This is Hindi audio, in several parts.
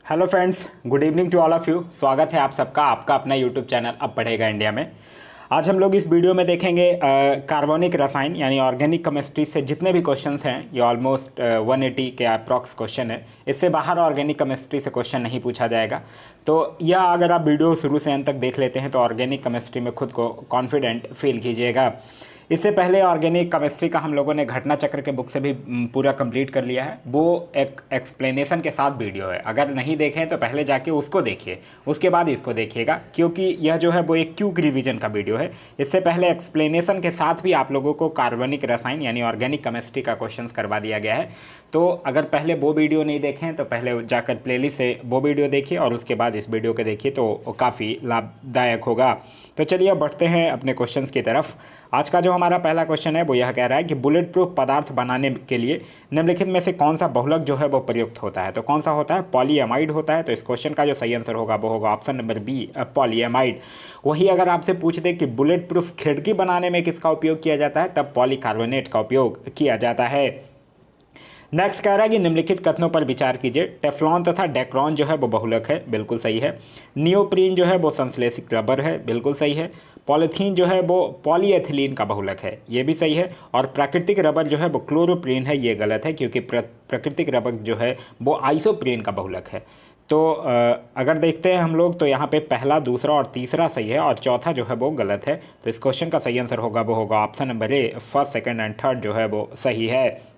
Hello friends, good evening to all of you. स्वागत है आप सबका आपका अपना यूट्यूब चैनल अब पढ़ेगा इंडिया में। आज हम लोग इस वीडियो में देखेंगे कार्बनिक रसायन यानी ऑर्गेनिक केमिस्ट्री से जितने भी क्वेश्चंस हैं, ये ऑलमोस्ट 180 के अप्रॉक्स क्वेश्चन है। इससे बाहर ऑर्गेनिक केमिस्ट्री से क्वेश्चन नहीं पूछा जाएगा। तो यह अगर आप वीडियो शुरू से अंत तक देख लेते हैं तो ऑर्गेनिक केमिस्ट्री में खुद को कॉन्फिडेंट फील कीजिएगा। इससे पहले ऑर्गेनिक केमिस्ट्री का हम लोगों ने घटना चक्र के बुक से भी पूरा कंप्लीट कर लिया है। वो एक एक्सप्लेनेशन के साथ वीडियो है, अगर नहीं देखें तो पहले जाके उसको देखिए, उसके बाद इसको देखिएगा, क्योंकि यह जो है वो एक क्यूक रिवीजन का वीडियो है। इससे पहले एक्सप्लेनेशन के साथ भी आप लोगों को कार्बनिक रसायन यानी ऑर्गेनिक केमिस्ट्री का क्वेश्चन करवा दिया गया है। तो अगर पहले वो वीडियो नहीं देखें तो पहले जाकर प्लेलिस्ट से वो वीडियो देखिए और उसके बाद इस वीडियो को देखिए, तो काफ़ी लाभदायक होगा। तो चलिए अब बढ़ते हैं अपने क्वेश्चंस की तरफ। आज का जो हमारा पहला क्वेश्चन है वो यह कह रहा है कि बुलेट प्रूफ पदार्थ बनाने के लिए निम्नलिखित में से कौन सा बहुलक जो है वो प्रयुक्त होता है। तो कौन सा होता है? पॉलीएमाइड होता है। तो इस क्वेश्चन का जो सही आंसर होगा वो होगा ऑप्शन नंबर बी, पॉलीएमाइड। वही अगर आपसे पूछ दे कि बुलेट प्रूफ खिड़की बनाने में किसका उपयोग किया जाता है, तब पॉलीकार्बोनेट का उपयोग किया जाता है। नेक्स्ट कह रहा है कि निम्नलिखित कथनों पर विचार कीजिए। टेफ्लॉन तथा डेक्रॉन जो है वो बहुलक है, बिल्कुल सही है। नियोप्रीन जो है वो संश्लेषित रबर है, बिल्कुल सही है। पॉलीथीन जो है वो पॉलीएथिलीन का बहुलक है, ये भी सही है। और प्राकृतिक रबर जो है वो क्लोरोप्रीन है, ये गलत है, क्योंकि प्राकृतिक रबर जो है वो आइसोप्रीन का बहुलक है। तो अगर देखते हैं हम लोग तो यहाँ पे पहला, दूसरा और तीसरा सही है और चौथा जो है वो गलत है। तो इस क्वेश्चन का सही आंसर होगा वो होगा option number A, first, second and third जो है वो सही है।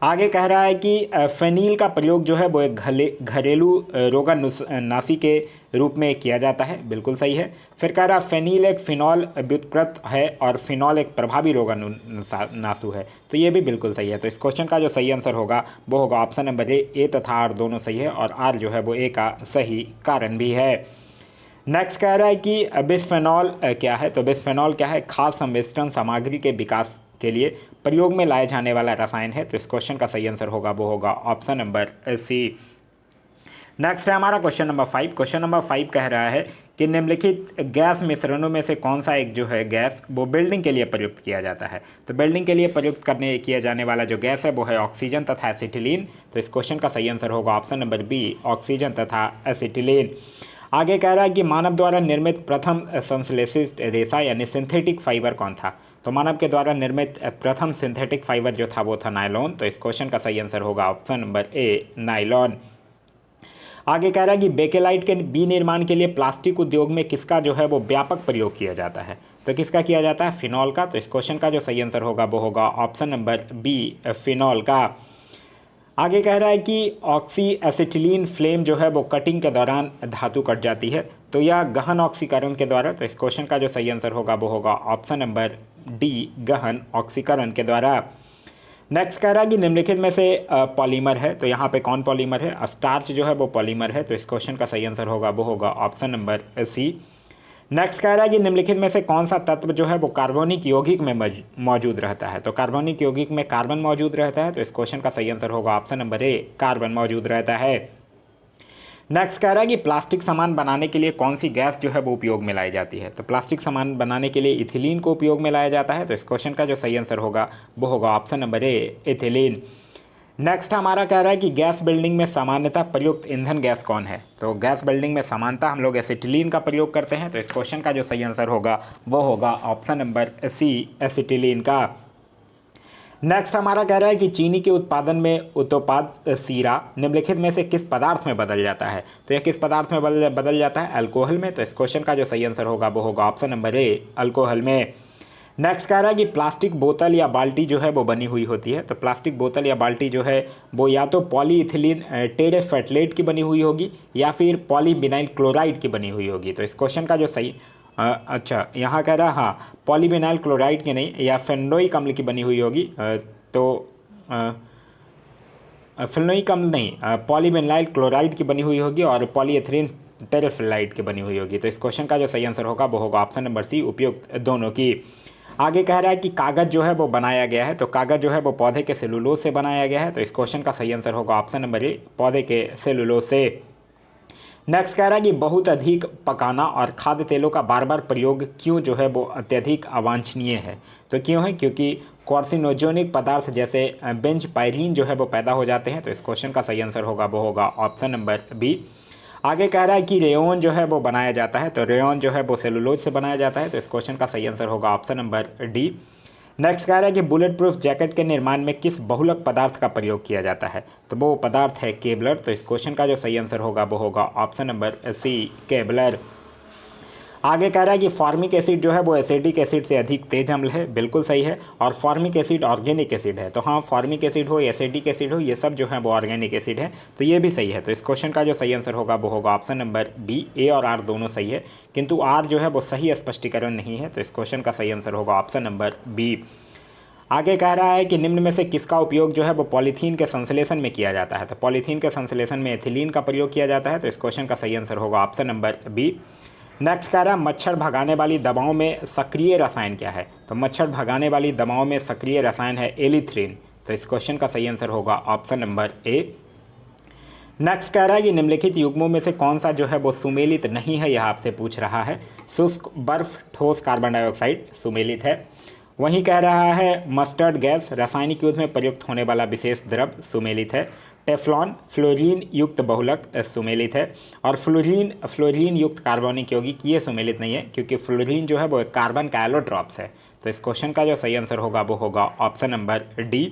आगे कह रहा है कि फेनील का प्रयोग जो है वो एक घरेलू रोगाणुनाशी के रूप में किया जाता है, बिल्कुल सही है। फिर कह रहा है फेनील एक फिनॉल व्युत्पन्न है और फिनॉल एक प्रभावी रोगाणुनाशु है, तो ये भी बिल्कुल सही है। तो इस क्वेश्चन का जो सही आंसर होगा वो होगा ऑप्शन नंबर ए तथा आर दोनों सही है और आर जो है वो ए का सही कारण भी है। नेक्स्ट कह रहा है कि बिस्फेनॉल क्या है। तो बिस्फेनॉल क्या है? खास संवेष्टन सामग्री के विकास के लिए प्रयोग में लाए जाने वाला रसायन है। तो इस क्वेश्चन का सही आंसर होगा वो होगा ऑप्शन नंबर सी। नेक्स्ट है हमारा क्वेश्चन नंबर 5। क्वेश्चन नंबर 5 कह रहा है कि निम्नलिखित गैस मिश्रणों में से कौन सा एक जो है गैस वो बिल्डिंग के लिए प्रयुक्त किया जाता है। तो बिल्डिंग के लिए प्रयुक्त किया जाने वाला जो गैस है वो है ऑक्सीजन तथा एसिटिलीन। तो इस क्वेश्चन का सही आंसर होगा ऑप्शन नंबर बी, ऑक्सीजन तथा एसिटिलीन। आगे कह रहा है कि मानव द्वारा निर्मित प्रथम संश्लेषित रेशा यानी सिंथेटिक फाइबर कौन था। तो मानव के द्वारा निर्मित प्रथम सिंथेटिक फाइबर जो था वो था नायलॉन। तो इस क्वेश्चन का सही आंसर होगा ऑप्शन नंबर ए, नायलॉन। आगे कह रहा है कि बेकेलाइट के विनिर्माण के लिए प्लास्टिक उद्योग में किसका जो है वो व्यापक प्रयोग किया जाता है। तो किसका किया जाता है? फिनॉल का। तो इस क्वेश्चन का जो सही आंसर होगा वो होगा ऑप्शन नंबर बी, फिनॉल का। आगे कह रहा है कि ऑक्सी एसिटिलीन फ्लेम जो है वो कटिंग के दौरान धातु कट जाती है, तो यह गहन ऑक्सीकरण के द्वारा। तो इस क्वेश्चन का जो सही आंसर होगा वो होगा ऑप्शन नंबर डी, गहन ऑक्सीकरण के द्वारा। नेक्स्ट कह रहा है कि निम्नलिखित में से पॉलीमर है। तो यहाँ पे कौन पॉलीमर है? स्टार्च जो है वो पॉलीमर है। तो इस क्वेश्चन का सही आंसर होगा वो होगा ऑप्शन नंबर सी। नेक्स्ट कह रहा है कि निम्नलिखित में से कौन सा तत्व जो है वो कार्बनिक यौगिक में मौजूद रहता है। तो कार्बनिक यौगिक में कार्बन मौजूद रहता है। तो इस क्वेश्चन का सही आंसर होगा ऑप्शन नंबर ए, कार्बन मौजूद रहता है। नेक्स्ट कह रहा है कि प्लास्टिक सामान बनाने के लिए कौन सी गैस जो है वो उपयोग में लाई जाती है। तो प्लास्टिक सामान बनाने के लिए इथिलीन को उपयोग में लाया जाता है। तो इस क्वेश्चन का जो सही आंसर होगा वो होगा option number A, ethylene. Next हमारा कह रहा है कि गैस बिल्डिंग में सामान्यतः प्रयुक्त ईंधन गैस कौन है। तो गैस बिल्डिंग में सामान्यतः हम लोग एसिटिलीन का प्रयोग करते हैं। तो इस क्वेश्चन का जो सही आंसर होगा वो होगा ऑप्शन नंबर सी, एसिटिलीन का। नेक्स्ट हमारा कह रहा है कि चीनी के उत्पादन में उत्पाद सीरा निम्नलिखित में से किस पदार्थ में बदल जाता है। तो यह किस पदार्थ में बदल जाता है? अल्कोहल में। तो इस क्वेश्चन का जो सही आंसर होगा वो होगा ऑप्शन नंबर ए, अल्कोहल में। नेक्स्ट कह रहा है कि प्लास्टिक बोतल या बाल्टी जो है वो बनी हुई होती है। तो प्लास्टिक बोतल या बाल्टी जो है वो या तो पॉलीइथिलीन टेरेफेटलेट की बनी हुई होगी या फिर पॉलीविनाइल क्लोराइड की बनी हुई होगी। तो इस क्वेश्चन का जो सही अच्छा यहाँ कह रहा है हाँ, पॉलीविनाइल क्लोराइड की नहीं, या फेनोइक अम्ल की बनी हुई होगी। तो फेनोइक अम्ल नहीं, पॉलीविनाइल क्लोराइड की बनी हुई होगी और पॉलीएथिलीन टेरेफ्लाइड की बनी हुई होगी। तो इस क्वेश्चन का जो सही आंसर होगा वो होगा ऑप्शन नंबर सी, उपयुक्त दोनों की। आगे कह रहा है कि कागज़ जो है वो बनाया गया है। तो कागज़ जो है वो पौधे के सेलुलोज से बनाया गया है। तो इस क्वेश्चन का सही आंसर होगा ऑप्शन नंबर ए, पौधे के सेलुलोज से। नेक्स्ट कह रहा है कि बहुत अधिक पकाना और खाद्य तेलों का बार बार प्रयोग क्यों जो है वो अत्यधिक अवांछनीय है। तो क्यों है? क्योंकि कार्सिनोजेनिक पदार्थ जैसे बेंजपायरीन जो है वो पैदा हो जाते हैं। तो इस क्वेश्चन का सही आंसर होगा वो होगा ऑप्शन नंबर बी। आगे कह रहा है कि रेयॉन जो है वो बनाया जाता है। तो रेयॉन जो है वो सेलुलोज से बनाया जाता है। तो इस क्वेश्चन का सही आंसर होगा ऑप्शन नंबर डी। नेक्स्ट कह रहा है कि बुलेट प्रूफ जैकेट के निर्माण में किस बहुलक पदार्थ का प्रयोग किया जाता है। तो वो पदार्थ है केबलर। तो इस क्वेश्चन का जो सही आंसर होगा वो होगा ऑप्शन नंबर सी केबलर। आगे कह रहा है कि फॉर्मिक एसिड जो है वो एसिडिक एसिड से अधिक तेज अम्ल है। बिल्कुल सही है। और फॉर्मिक एसिड ऑर्गेनिक एसिड है। तो हाँ, फॉर्मिक एसिड हो, एसिडिक एसिड हो, ये सब जो है वो ऑर्गेनिक एसिड है। तो ये भी सही है। तो इस क्वेश्चन का जो सही आंसर होगा वो होगा ऑप्शन नंबर बी। ए और आर दोनों सही है, किंतु आर जो है वो सही स्पष्टीकरण नहीं है। तो इस क्वेश्चन का सही आंसर होगा ऑप्शन नंबर बी। आगे कह रहा है कि निम्न में से किसका उपयोग जो है वो पॉलीथीन के संश्लेषण में किया जाता है। तो पॉलीथीन के संश्लेषण में एथिलीन का प्रयोग किया जाता है। तो इस क्वेश्चन का सही आंसर होगा ऑप्शन नंबर बी। नेक्स्ट कह रहा है मच्छर भगाने वाली दवाओं में सक्रिय रसायन क्या है। तो मच्छर भगाने वाली दवाओं में सक्रिय रसायन है एलिथ्रिन। तो इस क्वेश्चन का सही आंसर होगा ऑप्शन नंबर ए। नेक्स्ट कह रहा है कि निम्नलिखित युग्मों में से कौन सा जो है वो सुमेलित नहीं है, यह आपसे पूछ रहा है। शुष्क बर्फ, ठोस कार्बन डाइऑक्साइड सुमेलित है। वहीं कह रहा है मस्टर्ड गैस रासायनिक युद्ध में प्रयुक्त होने वाला विशेष द्रव सुमेलित है। टेफ्लॉन फ्लोरीन युक्त बहुलक सुमेलित है। और फ्लोरीन युक्त कार्बनिक यौगिक ये सुमेलित नहीं है, क्योंकि फ्लोरीन जो है वो कार्बन का एलोट्रॉप्स है। तो इस क्वेश्चन का जो सही आंसर होगा वो होगा ऑप्शन नंबर डी।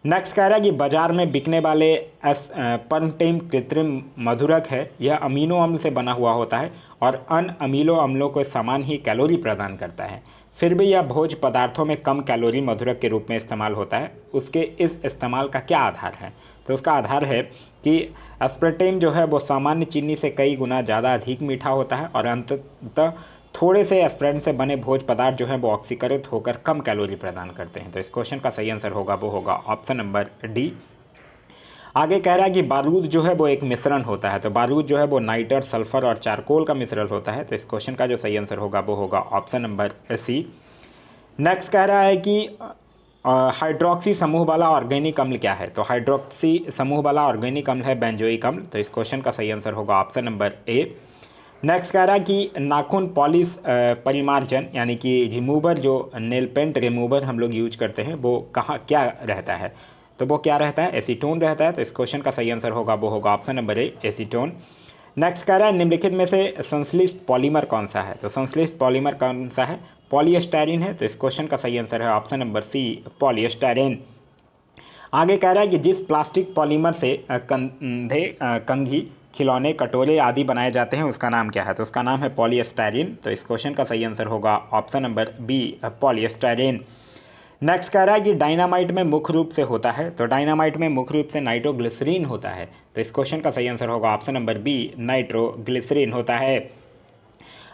नेक्स्ट कह रहा है कि बाजार में बिकने वाले परमटेम कृत्रिम मधुरक है, यह अमीनो अम्ल से बना हुआ होता है और अन्य अमीनो अम्लों को समान ही कैलोरी प्रदान करता है। फिर भी यह भोज्य पदार्थों में कम कैलोरी मधुरक के रूप में इस्तेमाल होता है। उसके इस इस्तेमाल का क्या आधार है। तो उसका आधार है कि एस्पार्टेम जो है वो सामान्य चीनी से कई गुना ज़्यादा अधिक मीठा होता है और अंततः थोड़े से एस्पार्टेम से बने भोज्य पदार्थ जो है वो ऑक्सीकृत होकर कम कैलोरी प्रदान करते हैं। तो इस क्वेश्चन का सही आंसर होगा वो होगा ऑप्शन नंबर डी। आगे कह रहा है कि बारूद जो है वो एक मिश्रण होता है। तो बारूद जो है वो नाइटर, सल्फर और चारकोल का मिश्रण होता है। तो इस क्वेश्चन का जो सही आंसर होगा वो होगा ऑप्शन नंबर सी। नेक्स्ट कह रहा है कि हाइड्रोक्सी समूह वाला ऑर्गेनिक अम्ल क्या है। तो हाइड्रोक्सी समूह वाला ऑर्गेनिक अम्ल है बेंजोइक अम्ल। तो इस क्वेश्चन का सही आंसर होगा ऑप्शन नंबर ए। नेक्स्ट कह रहा है कि नाखून पॉलिश परिमार्जन यानी कि रिमूवर, जो नेल पेंट रिमूवर हम लोग यूज करते हैं, वो कहाँ क्या रहता है। तो वो क्या रहता है, एसीटोन रहता है। तो इस क्वेश्चन का सही आंसर होगा वो होगा option number A, acetone. Next कह रहा है निम्नलिखित में से संश्लिष्ट पॉलीमर कौन सा है। तो संश्लिष्ट पॉलीमर कौन सा है, पॉलीएस्टाइरिन है। तो इस क्वेश्चन का सही आंसर है ऑप्शन नंबर सी, पॉलीएस्टाइरिन। आगे कह रहा है कि जिस प्लास्टिक पॉलीमर से कंधे, कंघी, खिलौने, कटोरे आदि बनाए जाते हैं उसका नाम क्या है। तो उसका नाम है पॉलीएस्टाइरिन। तो इस क्वेश्चन का सही आंसर होगा ऑप्शन नंबर बी, पॉलीएस्टाइरिन। नेक्स्ट कह रहा है कि डायनामाइट में मुख्य रूप से होता है। तो डायनामाइट में मुख्य रूप से नाइट्रोग्लिसरीन होता है। तो इस क्वेश्चन का सही आंसर होगा ऑप्शन नंबर बी, नाइट्रोग्लिसरीन होता है।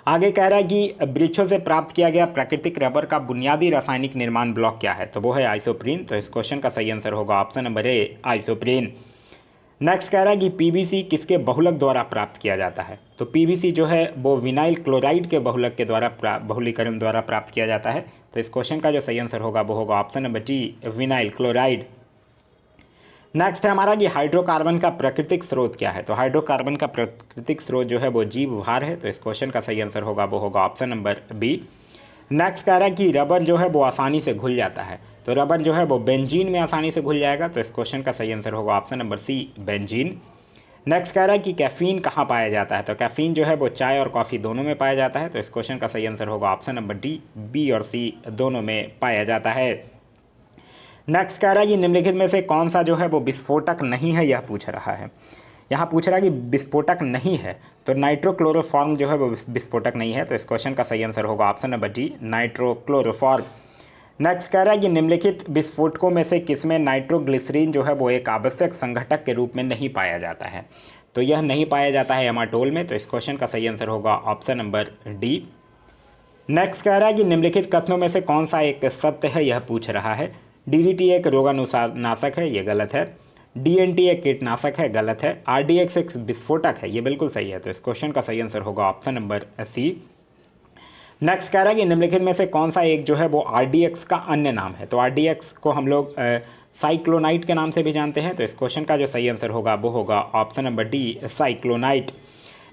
आगे कह रहा है कि वृक्षों से प्राप्त किया गया प्राकृतिक रबर का बुनियादी रासायनिक निर्माण ब्लॉक क्या है। तो वो है आइसोप्रीन। तो इस क्वेश्चन का सही आंसर होगा option number A, isoprene. Next कह रहा है कि पीवीसी किसके बहुलक द्वारा प्राप्त किया जाता है। तो पीवीसी जो है वो विनाइल क्लोराइड के बहुलक के द्वारा बहुलीकरण द्वारा प्राप्त किया जाता है। तो इस क्वेश्चन का जो सही आंसर होगा वो होगा option number T, vinyl chloride. Next है हमारा कि हाइड्रोकार्बन का प्राकृतिक स्रोत क्या है। तो हाइड्रोकार्बन का प्राकृतिक स्रोत जो है वो जीव भार है। तो इस क्वेश्चन का सही आंसर होगा वो होगा ऑप्शन नंबर बी। नेक्स्ट कह रहा है कि रबर जो है वो आसानी से घुल जाता है। तो रबर जो है वो बेंजीन में आसानी से घुल जाएगा। तो इस क्वेश्चन का सही आंसर होगा option number C, benzene. Next कह रहा है कि कैफीन कहाँ पाया जाता है। तो कैफीन जो है वो चाय और कॉफ़ी दोनों में पाया जाता है। तो इस क्वेश्चन का सही आंसर होगा ऑप्शन नंबर डी, बी और सी दोनों में पाया जाता है। नेक्स्ट कह रहा है कि निम्नलिखित में से कौन सा जो है वो विस्फोटक नहीं है, यह पूछ रहा है। यहाँ पूछ रहा है कि विस्फोटक नहीं है। तो नाइट्रोक्लोरोफॉर्म जो है वो विस्फोटक नहीं है। तो इस क्वेश्चन का सही आंसर होगा ऑप्शन नंबर डी, नाइट्रोक्लोरोफॉर्म। नेक्स्ट कह रहा है कि निम्नलिखित विस्फोटकों में से किसमें नाइट्रोग्लिसरीन जो है वो एक आवश्यक संघटक के रूप में नहीं पाया जाता है। तो यह नहीं पाया जाता है एमाटोल में। तो इस क्वेश्चन का सही आंसर होगा ऑप्शन नंबर डी। नेक्स्ट कह रहा है कि निम्नलिखित कथनों में से कौन सा एक सत्य है, यह पूछ रहा है। डीडीटी एक रोगाणुनाशक है, ये गलत है। डीएनटी एक कीटनाशक है, गलत है। आरडीएक्स एक विस्फोटक है, ये बिल्कुल सही है। तो इस क्वेश्चन का सही आंसर होगा ऑप्शन नंबर सी। नेक्स्ट कह रहा है कि निम्नलिखित में से कौन सा एक जो है वो आरडीएक्स का अन्य नाम है। तो आरडीएक्स को हम लोग साइक्लोनाइट के नाम से भी जानते हैं। तो इस क्वेश्चन का जो सही आंसर होगा वो होगा ऑप्शन नंबर डी, साइक्लोनाइट।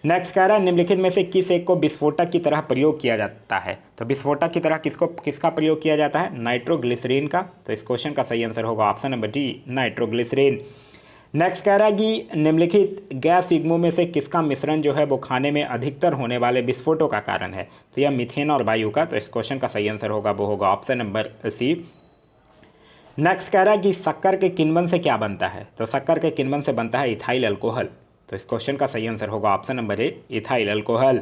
नेक्स्ट कह रहा है निम्नलिखित में से किस एक को विस्फोटक की तरह प्रयोग किया जाता है। तो विस्फोटक की तरह किसका प्रयोग किया जाता है, नाइट्रोग्लिसरीन का। तो इस क्वेश्चन का सही आंसर होगा option number D, nitroglycerine. Next कह रहा है कि निम्नलिखित गैस युग्मों में से किसका मिश्रण जो है वो खाने में अधिकतर होने वाले विस्फोटों का कारण है। तो यह मीथेन और वायु का। तो इस क्वेश्चन का सही आंसर होगा वो होगा ऑप्शन नंबर सी। नेक्स्ट कह रहा है कि शक्कर के किण्वन से क्या बनता है। तो शक्कर के किण्वन से बनता है इथाइल अल्कोहल। तो इस क्वेश्चन का सही आंसर होगा option number A, ethyl alcohol.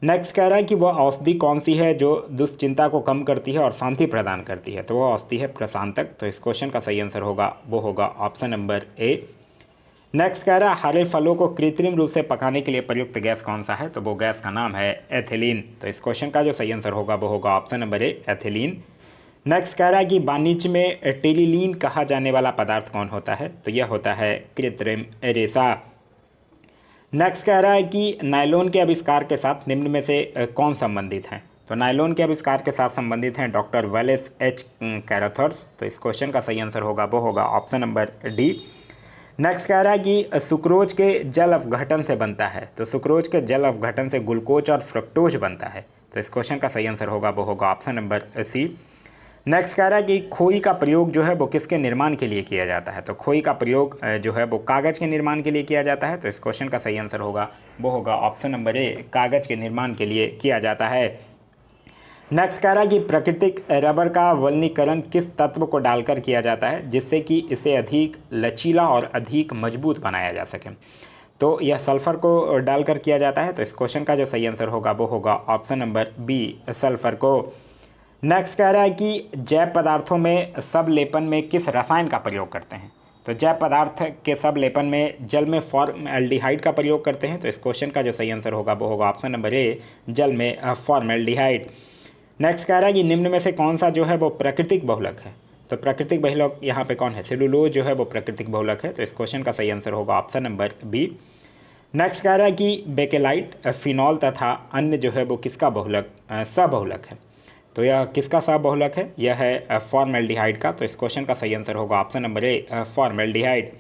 Next कह रहा है कि वह औषधि कौन सी है जो दुश्चिंता को कम करती है और शांति प्रदान करती है। तो वह औषधि है प्रशांतक। तो इस क्वेश्चन का सही आंसर होगा वो होगा ऑप्शन नंबर ए। नेक्स्ट कह रहा है हरे फलों को कृत्रिम रूप से पकाने के लिए प्रयुक्त गैस कौन सा है। तो वो गैस का नाम है एथिलीन। तो इस क्वेश्चन का जो सही आंसर होगा वो होगा option number A, ethylene. Next कह रहा है कि वाणिज्य में टेलिलीन कहा जाने वाला पदार्थ कौन होता है। तो यह होता है कृत्रिम रेशा। नेक्स्ट कह रहा है कि नायलॉन के आविष्कार के साथ निम्न में से कौन संबंधित हैं। तो नायलॉन के आविष्कार के साथ संबंधित हैं डॉक्टर वेलेस एच कैराथर्स। तो इस क्वेश्चन का सही आंसर होगा वो होगा ऑप्शन नंबर डी। नेक्स्ट कह रहा है कि सुक्रोज के जल अपघटन से बनता है। तो सुक्रोज के जल अपघटन से ग्लूकोज और फ्रक्टोज बनता है। तो इस क्वेश्चन का सही आंसर होगा वो होगा ऑप्शन नंबर सी। नेक्स्ट कह रहा है कि खोई का प्रयोग जो है वो किसके निर्माण के लिए किया जाता है। तो खोई का प्रयोग जो है वो कागज़ के निर्माण के लिए किया जाता है। तो इस क्वेश्चन का सही आंसर होगा वो होगा ऑप्शन नंबर ए, कागज़ के निर्माण के लिए किया जाता है। नेक्स्ट कह रहा है कि प्राकृतिक रबर का वल्नीकरण किस तत्व को डालकर किया जाता है जिससे कि इसे अधिक लचीला और अधिक मजबूत बनाया जा सके। तो यह सल्फर को डालकर किया जाता है। तो इस क्वेश्चन का जो सही आंसर होगा वो होगा ऑप्शन नंबर बी, सल्फर को। नेक्स्ट कह रहा है कि जैव पदार्थों में सबलेपन में किस रसायन का प्रयोग करते हैं। तो जैव पदार्थ के सबलेपन में जल में फॉर्मएल्डिहाइड का प्रयोग करते हैं। तो इस क्वेश्चन का जो सही आंसर होगा वो होगा ऑप्शन नंबर ए, जल में फॉर्मएल्डिहाइड। नेक्स्ट कह रहा है कि निम्न में से कौन सा जो है वो प्राकृतिक बहुलक है। तो प्राकृतिक बहुलक यहाँ पे कौन है, सेलुलोज जो है वो प्राकृतिक बहुलक है। तो इस क्वेश्चन का सही आंसर होगा ऑप्शन नंबर बी। नेक्स्ट कह रहा है कि बेकेलाइट, फिनॉल तथा अन्य जो है वो किसका बहुलक, सबहुलक है। तो यह किसका सबहुलक है, यह है फॉर्मएल्डिहाइड का। तो इस क्वेश्चन का सही आंसर होगा ऑप्शन नंबर ए, फॉर्मएल्डिहाइड।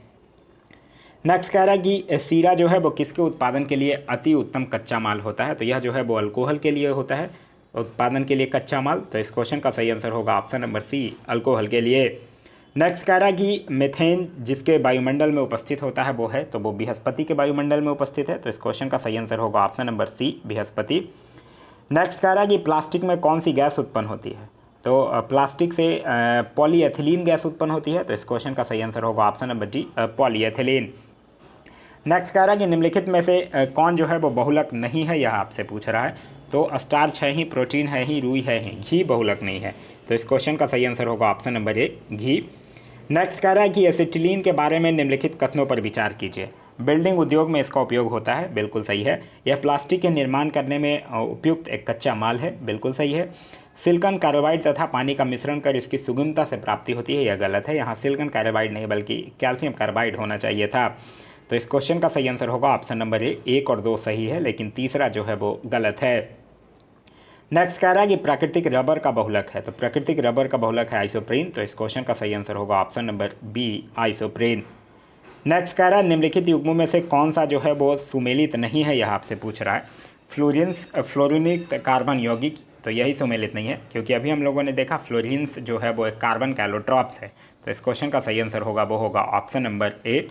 नेक्स्ट कह रहा है कि सीरा जो है वो किसके उत्पादन के लिए अति उत्तम कच्चा माल होता है। तो यह जो है वो अल्कोहल के लिए होता है, उत्पादन के लिए कच्चा माल। तो इस क्वेश्चन का सही आंसर होगा ऑप्शन नंबर सी, अल्कोहल के लिए। नेक्स्ट कह रहा है कि मीथेन जिसके वायुमंडल में उपस्थित होता है वो है, तो वो बृहस्पति के वायुमंडल में उपस्थित है। तो इस क्वेश्चन का सही आंसर होगा option number C, Brihaspati. Next कह रहा है कि प्लास्टिक में कौन सी गैस उत्पन्न होती है। तो प्लास्टिक से पॉलीएथिलीन गैस उत्पन्न होती है। तो इस क्वेश्चन का सही आंसर होगा option number D, polyethylene. Next कह रहा है कि निम्नलिखित में से कौन जो है वो बहुलक नहीं है, यह आपसे पूछ रहा है। तो स्टार्च है ही, प्रोटीन है ही, रुई है ही, घी बहुलक नहीं है। तो इस क्वेश्चन का सही आंसर होगा option number A, ghee. Next कह रहा है कि एसिटिलीन के बारे में निम्नलिखित कथनों पर विचार कीजिए। बिल्डिंग उद्योग में इसका उपयोग होता है, बिल्कुल सही है। यह प्लास्टिक के निर्माण करने में उपयुक्त एक कच्चा माल है, बिल्कुल सही है। सिलिकॉन कार्बाइड तथा पानी का मिश्रण कर इसकी सुगमता से प्राप्ति होती है, यह गलत है। यहाँ सिलिकॉन कार्बाइड नहीं बल्कि कैल्शियम कार्बाइड होना चाहिए था। तो इस क्वेश्चन का सही आंसर होगा ऑप्शन नंबर ए, 1 और 2 सही है, लेकिन तीसरा जो है वो गलत है। नेक्स्ट कह रहा है कि प्राकृतिक रबर का बहुलक है। तो प्राकृतिक रबर का बहुलक है आइसोप्रीन। तो इस क्वेश्चन का सही आंसर होगा option number B, isoprene. Next कह रहा है निम्नलिखित युग्मों में से कौन सा जो है वो सुमेलित नहीं है, यह आपसे पूछ रहा है। फ्लोरीनिक कार्बन यौगिक, तो यही सुमेलित नहीं है, क्योंकि अभी हम लोगों ने देखा फ्लोरीन्स जो है वो एक कार्बन कैलोट्रॉप्स है। तो इस क्वेश्चन का सही आंसर होगा वो होगा ऑप्शन नंबर ए।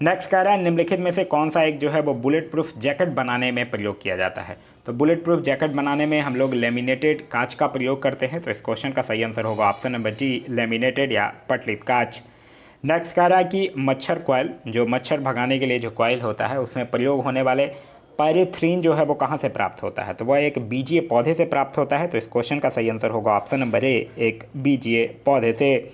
नेक्स्ट कह रहा है निम्नलिखित में से कौन सा एक जो है वो बुलेट प्रूफ जैकेट बनाने में प्रयोग किया जाता है। तो बुलेट प्रूफ जैकेट बनाने में हम लोग लेमिनेटेड कांच का प्रयोग करते हैं। तो इस क्वेश्चन का सही आंसर होगा ऑप्शन नंबर डी, लेमिनेटेड या पटलित कांच। नेक्स्ट कह रहा है कि मच्छर कॉयल, जो मच्छर भगाने के लिए जो कॉयल होता है उसमें प्रयोग होने वाले पायरेथ्रीन जो है वो कहाँ से प्राप्त होता है। तो वह एक बीजीय पौधे से प्राप्त होता है। तो इस क्वेश्चन का सही आंसर होगा ऑप्शन नंबर ए, एक बीजीय पौधे से।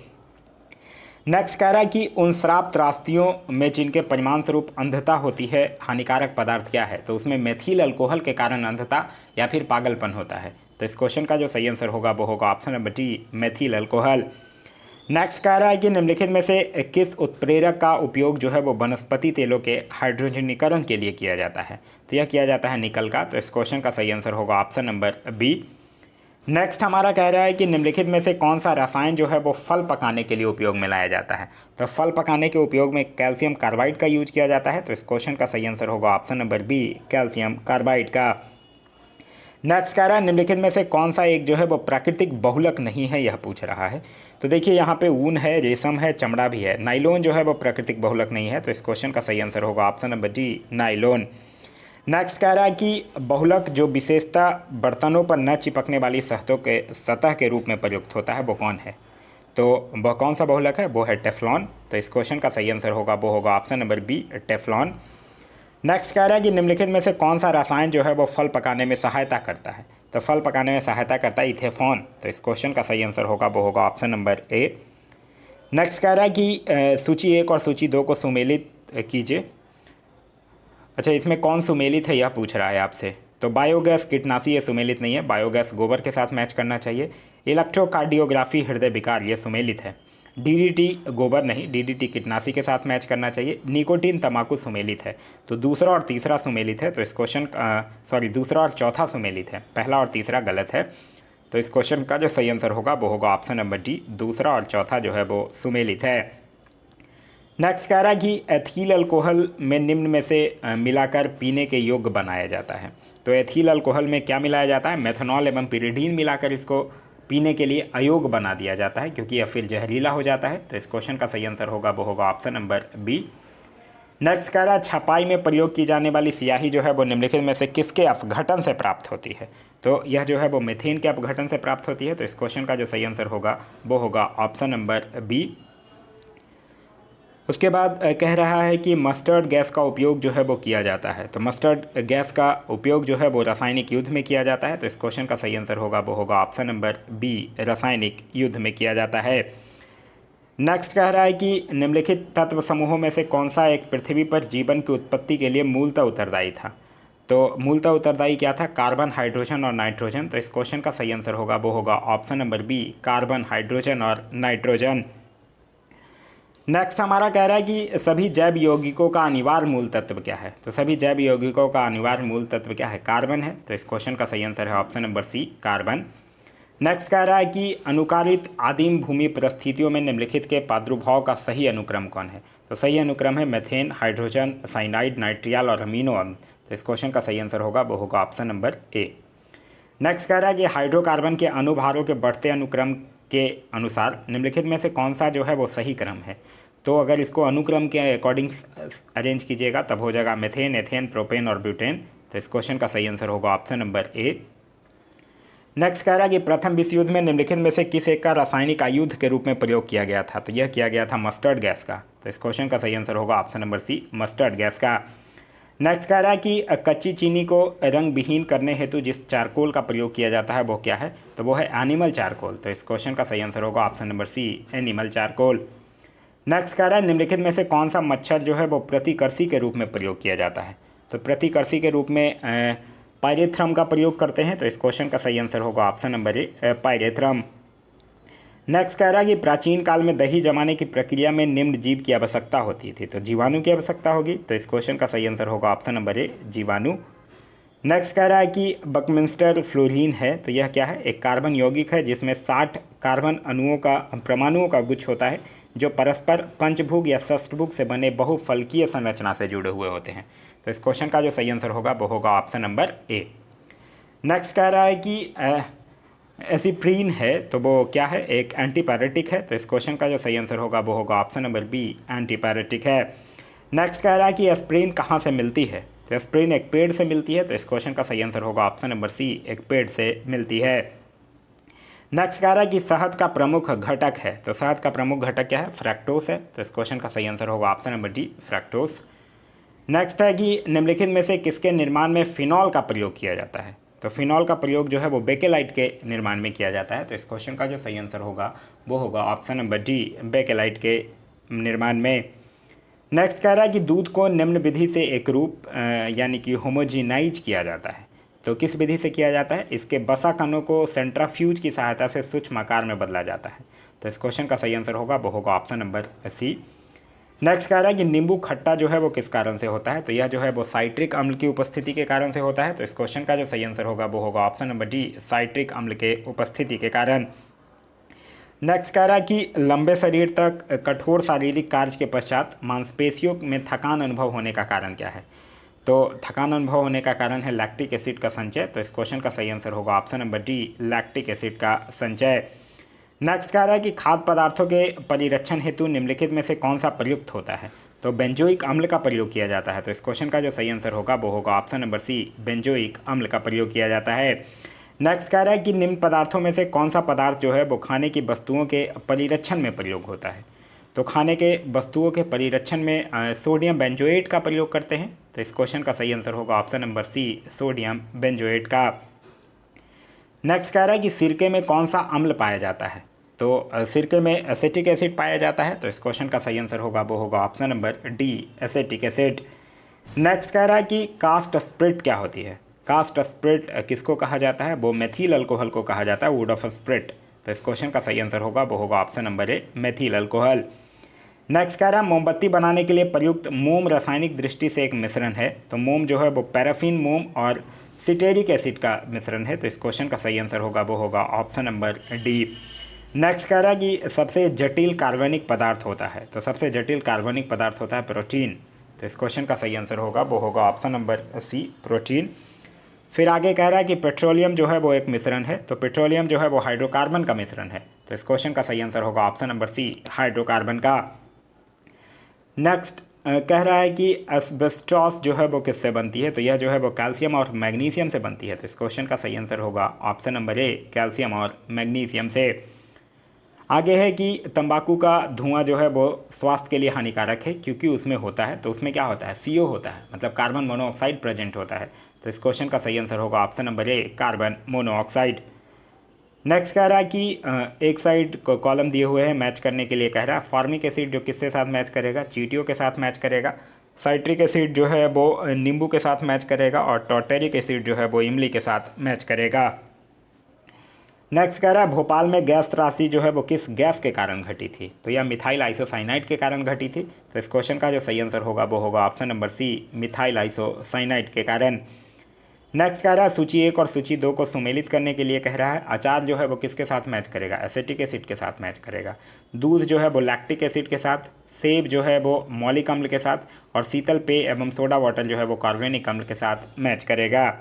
नेक्स्ट कह रहा है कि उन श्राप त्रास्तियों में जिनके परिणाम स्वरूप अंधता होती है, हानिकारक पदार्थ क्या है। तो उसमें मेथिल अल्कोहल के कारण अंधता या फिर पागलपन होता है। तो इस क्वेश्चन का जो सही आंसर होगा वो होगा option number D, methyl alcohol. Next कह रहा है कि निम्नलिखित में से किस उत्प्रेरक का उपयोग जो है वो वनस्पति तेलों के हाइड्रोजनीकरण के लिए किया जाता है। तो यह किया जाता है निकल का। तो इस क्वेश्चन का सही आंसर होगा ऑप्शन नंबर बी। नेक्स्ट हमारा कह रहा है कि निम्नलिखित में से कौन सा रसायन जो है वो फल पकाने के लिए उपयोग में लाया जाता है। तो फल पकाने के उपयोग में कैल्शियम कार्बाइड का यूज किया जाता है। तो इस क्वेश्चन का सही आंसर होगा option number B, calcium carbide का। नेक्स्ट कह रहा है निम्नलिखित में से कौन सा एक जो है वो प्राकृतिक बहुलक नहीं है, यह पूछ रहा है। तो देखिए यहाँ पे ऊन है, रेशम है, चमड़ा भी है। नाइलॉन जो है वो प्राकृतिक बहुलक नहीं है। तो इस क्वेश्चन का सही आंसर होगा option number D, nylon. Next कह रहा है कि बहुलक जो विशेषता बर्तनों पर न चिपकने वाली सतह के रूप में प्रयुक्त होता है वो कौन है। तो वह कौन सा बहुलक है, वो है टेफ्लॉन। तो इस क्वेश्चन का सही आंसर होगा वो होगा option number B, Teflon. Next कह रहा है कि निम्नलिखित में से कौन सा रसायन जो है वो फल पकाने में सहायता करता है। तो फल पकाने में सहायता करता है इथेफॉन। तो इस क्वेश्चन का सही आंसर होगा वो होगा ऑप्शन नंबर ए। नेक्स्ट कह रहा है कि सूची 1 और सूची 2 को सुमेलित कीजिए। अच्छा, इसमें कौन सुमेलित है यह पूछ रहा है आपसे। तो बायोगैस कीटनाशी ये सुमेलित नहीं है, बायोगैस गोबर के साथ मैच करना चाहिए। इलेक्ट्रोकार्डियोग्राफी हृदय विकार ये सुमेलित है। डीडीटी गोबर नहीं, डीडीटी कीटनाशी के साथ मैच करना चाहिए। निकोटीन तंबाकू सुमेलित है। तो दूसरा और तीसरा सुमेलित है। तो इस क्वेश्चन दूसरा और चौथा सुमेलित है, पहला और तीसरा गलत है। तो इस क्वेश्चन का जो सही आंसर होगा वो होगा ऑप्शन नंबर डी, दूसरा और चौथा जो है वो सुमेलित है। नेक्स्ट कह रहा है कि एथिल अल्कोहल में निम्न में से मिलाकर पीने के योग्य बनाया जाता है। तो एथिल अल्कोहल में क्या मिलाया जाता है, मेथनॉल एवं पिरिडीन मिलाकर इसको पीने के लिए अयोग्य बना दिया जाता है, क्योंकि यह फिर जहरीला हो जाता है। तो इस क्वेश्चन का सही आंसर होगा वो होगा ऑप्शन नंबर बी। नेक्स्ट कह रहा है छपाई में प्रयोग की जाने वाली स्याही जो है वो निम्नलिखित में से किसके अपघटन से प्राप्त होती है। तो यह जो है वो मीथेन के अपघटन से प्राप्त होती है। तो इस क्वेश्चन का जो सही आंसर होगा वो होगा ऑप्शन नंबर बी। उसके बाद कह रहा है कि मस्टर्ड गैस का उपयोग जो है वो किया जाता है। तो मस्टर्ड गैस का उपयोग जो है वो रासायनिक युद्ध में किया जाता है। तो इस क्वेश्चन का सही आंसर होगा वो होगा ऑप्शन नंबर बी, रासायनिक युद्ध में किया जाता है। नेक्स्ट कह रहा है कि निम्नलिखित तत्व समूहों में से कौन सा एक पृथ्वी पर जीवन की उत्पत्ति के लिए मूलतः उत्तरदायी था। तो मूलतः उत्तरदायी क्या था, कार्बन, हाइड्रोजन और नाइट्रोजन। तो इस क्वेश्चन का सही आंसर होगा वो होगा option number B, carbon, hydrogen और नाइट्रोजन। नेक्स्ट हमारा कह रहा है कि सभी जैव यौगिकों का अनिवार्य मूल तत्व क्या है। तो सभी जैव यौगिकों का अनिवार्य मूल तत्व क्या है, कार्बन है। तो इस क्वेश्चन का सही आंसर है option number C, carbon. Next कह रहा है कि अनुकारित आदिम भूमि परिस्थितियों में निम्नलिखित के प्रादुर्भाव का सही अनुक्रम कौन है। तो सही अनुक्रम है मेथेन, हाइड्रोजन, साइनाइड, नाइट्रियल और अमीनो अम्ल। तो इस क्वेश्चन का सही आंसर होगा वो होगा ऑप्शन नंबर ए। नेक्स्ट कह रहा है कि हाइड्रोकार्बन के अणुभारों के बढ़ते अनुक्रम के अनुसार निम्नलिखित में से कौन सा जो है वो सही क्रम है। तो अगर इसको अनुक्रम के अकॉर्डिंग अरेंज कीजिएगा तब हो जाएगा मेथेन, एथेन, प्रोपेन और ब्यूटेन। तो इस क्वेश्चन का सही आंसर होगा ऑप्शन नंबर ए। नेक्स्ट कह रहा है कि प्रथम विश्व युद्ध में निम्नलिखित में से किस एक का रासायनिक आयुध के रूप में प्रयोग किया गया था। तो यह किया गया था मस्टर्ड गैस का। तो इस क्वेश्चन का सही आंसर होगा option number C, mustard gas का। नेक्स्ट कह रहा है कि कच्ची चीनी को रंग विहीन करने हेतु जिस चारकोल का प्रयोग किया जाता है वो क्या है। तो वो है एनिमल चारकोल। तो इस क्वेश्चन का सही आंसर होगा option number C, animal charcoal. Next कह रहा है निम्नलिखित में से कौन सा मच्छर जो है वो प्रतिकर्षी के रूप में प्रयोग किया जाता है। तो प्रतिकर्षी के रूप में पायरेथ्रम का प्रयोग करते हैं। तो इस क्वेश्चन का सही आंसर होगा option number A, pyrethrum. Next कह रहा है कि प्राचीन काल में दही जमाने की प्रक्रिया में निम्न जीव की आवश्यकता होती थी। तो जीवाणु की आवश्यकता होगी। तो इस क्वेश्चन का सही आंसर होगा ऑप्शन नंबर ए, जीवाणु। नेक्स्ट कह रहा है कि बकमिंस्टर फ्लोरीन है। तो यह क्या है, एक कार्बन यौगिक है जिसमें 60 कार्बन अणुओं का परमाणुओं का गुच्छ होता है जो परस्पर पंचभुज या षष्ठभुज से बने बहुफलकीय संरचना से जुड़े हुए होते हैं। तो इस क्वेश्चन का जो सही आंसर होगा वो होगा ऑप्शन नंबर ए। नेक्स्ट कह रहा है कि एसिप्रीन है। तो वो क्या है, एक एंटीपायरेटिक है। तो इस क्वेश्चन का जो सही आंसर होगा वो होगा ऑप्शन नंबर बी, एंटीपायरेटिक है। नेक्स्ट कह रहा है कि एस्प्रिन कहाँ से मिलती है। तो एस्प्रिन एक पेड़ से मिलती है। तो इस क्वेश्चन का सही आंसर होगा ऑप्शन नंबर सी, एक पेड़ से मिलती है। नेक्स्ट कह रहा है कि शहद का प्रमुख घटक है। तो शहद का प्रमुख घटक क्या है, फ्रैक्टोस है। तो इस क्वेश्चन का सही आंसर होगा ऑप्शन नंबर डी, फ्रैक्टोस। नेक्स्ट है कि निम्नलिखित में से किसके निर्माण में फिनॉल का प्रयोग किया जाता है। तो फिनॉल का प्रयोग जो है वो बेकेलाइट के निर्माण में किया जाता है। तो इस क्वेश्चन का जो सही आंसर होगा वो होगा ऑप्शन नंबर डी, बेकेलाइट के निर्माण में। नेक्स्ट कह रहा है कि दूध को निम्न विधि से एक रूप यानी कि होमोजिनाइज किया जाता है। तो किस विधि से किया जाता है, इसके बसा कणों को सेंट्राफ्यूज की सहायता से सूक्ष्म आकार में बदला जाता है। तो इस क्वेश्चन का सही आंसर होगा वो होगा ऑप्शन नंबर सी। नेक्स्ट कह रहा है कि नींबू खट्टा जो है वो किस कारण से होता है, तो यह जो है वो साइट्रिक अम्ल की उपस्थिति के कारण से होता है। तो इस क्वेश्चन का जो सही आंसर होगा वो होगा ऑप्शन नंबर डी, साइट्रिक अम्ल के उपस्थिति के कारण। नेक्स्ट कह रहा है कि लंबे शरीर तक कठोर शारीरिक कार्य के पश्चात मांसपेशियों में थकान अनुभव होने का कारण क्या है। तो थकान अनुभव होने का कारण है लैक्टिक एसिड का संचय। तो इस क्वेश्चन का सही आंसर होगा option number D, lactic acid का संचय। नेक्स्ट कह रहा है कि खाद्य पदार्थों के परिरक्षण हेतु निम्नलिखित में से कौन सा प्रयुक्त होता है। तो बेंजोइक अम्ल का प्रयोग किया जाता है। तो इस क्वेश्चन का जो सही आंसर होगा वो होगा ऑप्शन नंबर सी, बेंजोइक अम्ल का प्रयोग किया जाता है। नेक्स्ट कह रहा है कि निम्न पदार्थों में से कौन सा पदार्थ जो है वो खाने की वस्तुओं के परिरक्षण में प्रयोग होता है। तो खाने के वस्तुओं के परिरक्षण में सोडियम बेंजोएट का प्रयोग करते हैं। तो इस क्वेश्चन का सही आंसर होगा option number C, sodium benzoate का। नेक्स्ट कह रहा है कि सिरके में कौन सा अम्ल पाया जाता है। तो सिरके में एसिटिक एसिड पाया जाता है। तो इस क्वेश्चन का सही आंसर होगा वो होगा option number D, acetic acid. Next कह रहा है कि कास्ट स्प्रिट क्या होती है। कास्ट स्प्रिट किसको कहा जाता है, वो मेथिल अल्कोहल को कहा जाता है, वुड ऑफ स्प्रिट। तो इस क्वेश्चन का सही आंसर होगा वो होगा option number A, methyl alcohol. Next कह रहा है मोमबत्ती बनाने के लिए प्रयुक्त मोम रासायनिक दृष्टि से एक मिश्रण है। तो मोम जो है वो पैराफिन मोम और सिटेरिक एसिड का मिश्रण है। तो इस क्वेश्चन का सही आंसर होगा वो होगा ऑप्शन नंबर डी। नेक्स्ट कह रहा है कि सबसे जटिल कार्बनिक पदार्थ होता है। तो सबसे जटिल कार्बनिक पदार्थ होता है प्रोटीन। तो इस क्वेश्चन का सही आंसर होगा वो होगा ऑप्शन नंबर सी, प्रोटीन। फिर आगे कह रहा है कि पेट्रोलियम जो है वो एक मिश्रण है। तो पेट्रोलियम जो है वो हाइड्रोकार्बन का मिश्रण है। तो इस क्वेश्चन का सही आंसर होगा ऑप्शन नंबर सी, हाइड्रोकार्बन का। नेक्स्ट कह रहा है कि एस्बेस्टॉस जो है वो किससे बनती है। तो यह जो है वो कैल्शियम और मैग्नीशियम से बनती है। तो इस क्वेश्चन का सही आंसर होगा ऑप्शन नंबर ए, कैल्शियम और मैग्नीशियम से। आगे है कि तंबाकू का धुआं जो है वो स्वास्थ्य के लिए हानिकारक है क्योंकि उसमें होता है, तो उसमें क्या होता है, CO होता है, मतलब कार्बन मोनोऑक्साइड प्रेजेंट होता है। तो इस क्वेश्चन का सही आंसर होगा option number A, carbon monoxide. Next कह रहा है कि एक साइड को कॉलम दिए हुए हैं, मैच करने के लिए कह रहा है फॉर्मिक एसिड जो किसके साथ मैच करेगा, चींटियों के साथ मैच करेगा। साइट्रिक एसिड जो है वो नींबू के साथ मैच करेगा और टॉर्टेरिक एसिड जो है वो इमली के साथ मैच करेगा। नेक्स्ट कह रहा है भोपाल में गैस त्रासदी जो है वो किस गैस के कारण घटी थी। तो यह मिथाइल आइसोसाइनाइड के कारण घटी थी। तो इस क्वेश्चन का जो सही आंसर होगा वो होगा option number C, methyl isocyanide के कारण। नेक्स्ट कह रहा है सूची 1 और सूची 2 को सुमेलित करने के लिए कह रहा है अचार जो है वो किसके साथ मैच करेगा, एसिटिक एसिड के साथ मैच करेगा। दूध जो है वो लैक्टिक एसिड के साथ, सेब जो है वो मौलिक अम्ल के साथ और शीतल पेय एवं सोडा वाटर जो है वो कार्बनिक अम्ल के साथ मैच करेगा।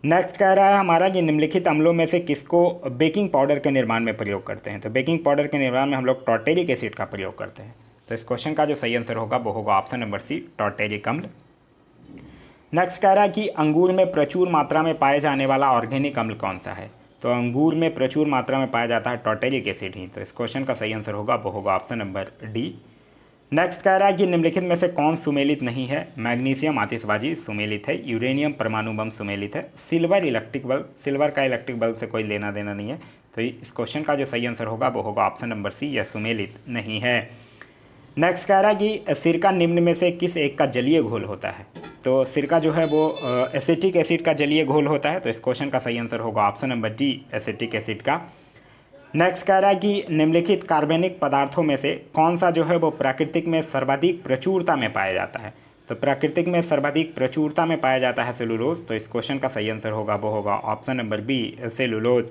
नेक्स्ट कह रहा है हमारा कि निम्नलिखित अम्लों में से किसको बेकिंग पाउडर के निर्माण में प्रयोग करते हैं। तो बेकिंग पाउडर के निर्माण में हम लोग टॉर्टेरिक एसिड का प्रयोग करते हैं। तो इस क्वेश्चन का जो सही आंसर होगा वो होगा ऑप्शन नंबर सी, टॉर्टेरिक अम्ल। नेक्स्ट कह रहा है कि अंगूर में प्रचुर मात्रा में पाए जाने वाला ऑर्गेनिक अम्ल कौन सा है। तो अंगूर में प्रचुर मात्रा में पाया जाता है टॉर्टेरिक एसिड ही। तो इस क्वेश्चन का सही आंसर होगा वो होगा ऑप्शन नंबर डी। नेक्स्ट कह रहा है कि निम्नलिखित में से कौन सुमेलित नहीं है। मैग्नीशियम आतिशबाजी सुमेलित है, यूरेनियम परमाणु बम सुमेलित है, सिल्वर इलेक्ट्रिक बल्ब, सिल्वर का इलेक्ट्रिक बल्ब से कोई लेना देना नहीं है। तो इस क्वेश्चन का जो सही आंसर होगा वो होगा ऑप्शन नंबर सी, यह सुमेलित नहीं है। नेक्स्ट कह रहा है कि सिरका निम्न में से किस एक का जलीय घोल होता है। तो सिरका जो है वो एसिटिक एसिड का जलीय घोल होता है। तो इस क्वेश्चन का सही आंसर होगा option number D, acetic acid का। नेक्स्ट कह रहा है कि निम्नलिखित कार्बनिक पदार्थों में से कौन सा जो है वो प्राकृतिक में सर्वाधिक प्रचुरता में पाया जाता है। तो प्राकृतिक में सर्वाधिक प्रचुरता में पाया जाता है सेलुलोज। तो इस क्वेश्चन का सही आंसर होगा वो होगा option number B, cellulose.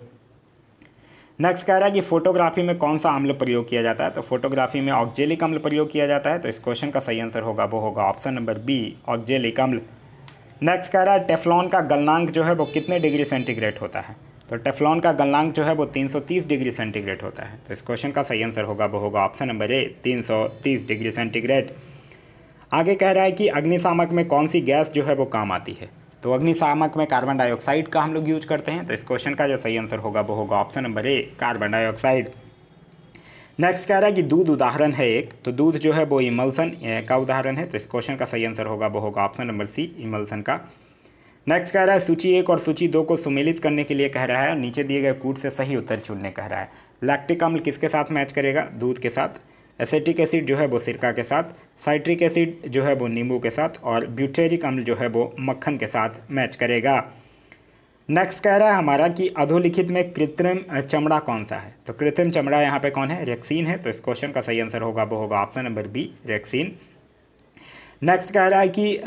Next कह रहा है कि फोटोग्राफी में कौन सा अम्ल प्रयोग किया जाता है। तो फोटोग्राफी में ऑक्जेलिक अम्ल प्रयोग किया जाता है। तो इस क्वेश्चन का सही आंसर होगा वो होगा ऑप्शन नंबर बी, ऑक्जेलिक अम्ल। नेक्स्ट कह रहा है टेफ्लॉन का गलनांक जो है वो कितने डिग्री सेंटीग्रेड होता है। तो टेफ्लॉन का गलनांक जो है वो 330 डिग्री सेंटीग्रेड होता है। तो इस क्वेश्चन का सही आंसर होगा वो होगा option number A, 330 degree centigrade. आगे कह रहा है कि अग्निशामक में कौन सी गैस जो है वो काम आती है। तो अग्निशामक में कार्बन डाइऑक्साइड का हम लोग यूज करते हैं। तो इस क्वेश्चन का जो सही आंसर होगा वो होगा option number A, carbon dioxide. Next कह रहा है कि दूध उदाहरण है एक। तो दूध जो है वो इमल्सन का उदाहरण है। तो इस क्वेश्चन का सही आंसर होगा वो होगा ऑप्शन नंबर सी, इमल्सन का। नेक्स्ट कह रहा है सूची 1 और सूची 2 को सुमेलित करने के लिए कह रहा है, नीचे दिए गए कूट से सही उत्तर चुनने कह रहा है। लैक्टिक अम्ल किसके साथ मैच करेगा, दूध के साथ। एसिटिक एसिड जो है वो सिरका के साथ। साइट्रिक एसिड जो है वो नींबू के साथ और ब्यूटेरिक अम्ल जो है वो मक्खन के साथ मैच करेगा। नेक्स्ट कह रहा है हमारा कि अधोलिखित में कृत्रिम चमड़ा कौन सा है। तो कृत्रिम चमड़ा यहाँ पे कौन है, रेक्सीन है। तो इस क्वेश्चन का सही आंसर होगा वो होगा option number B, rexine. Next कह रहा है कि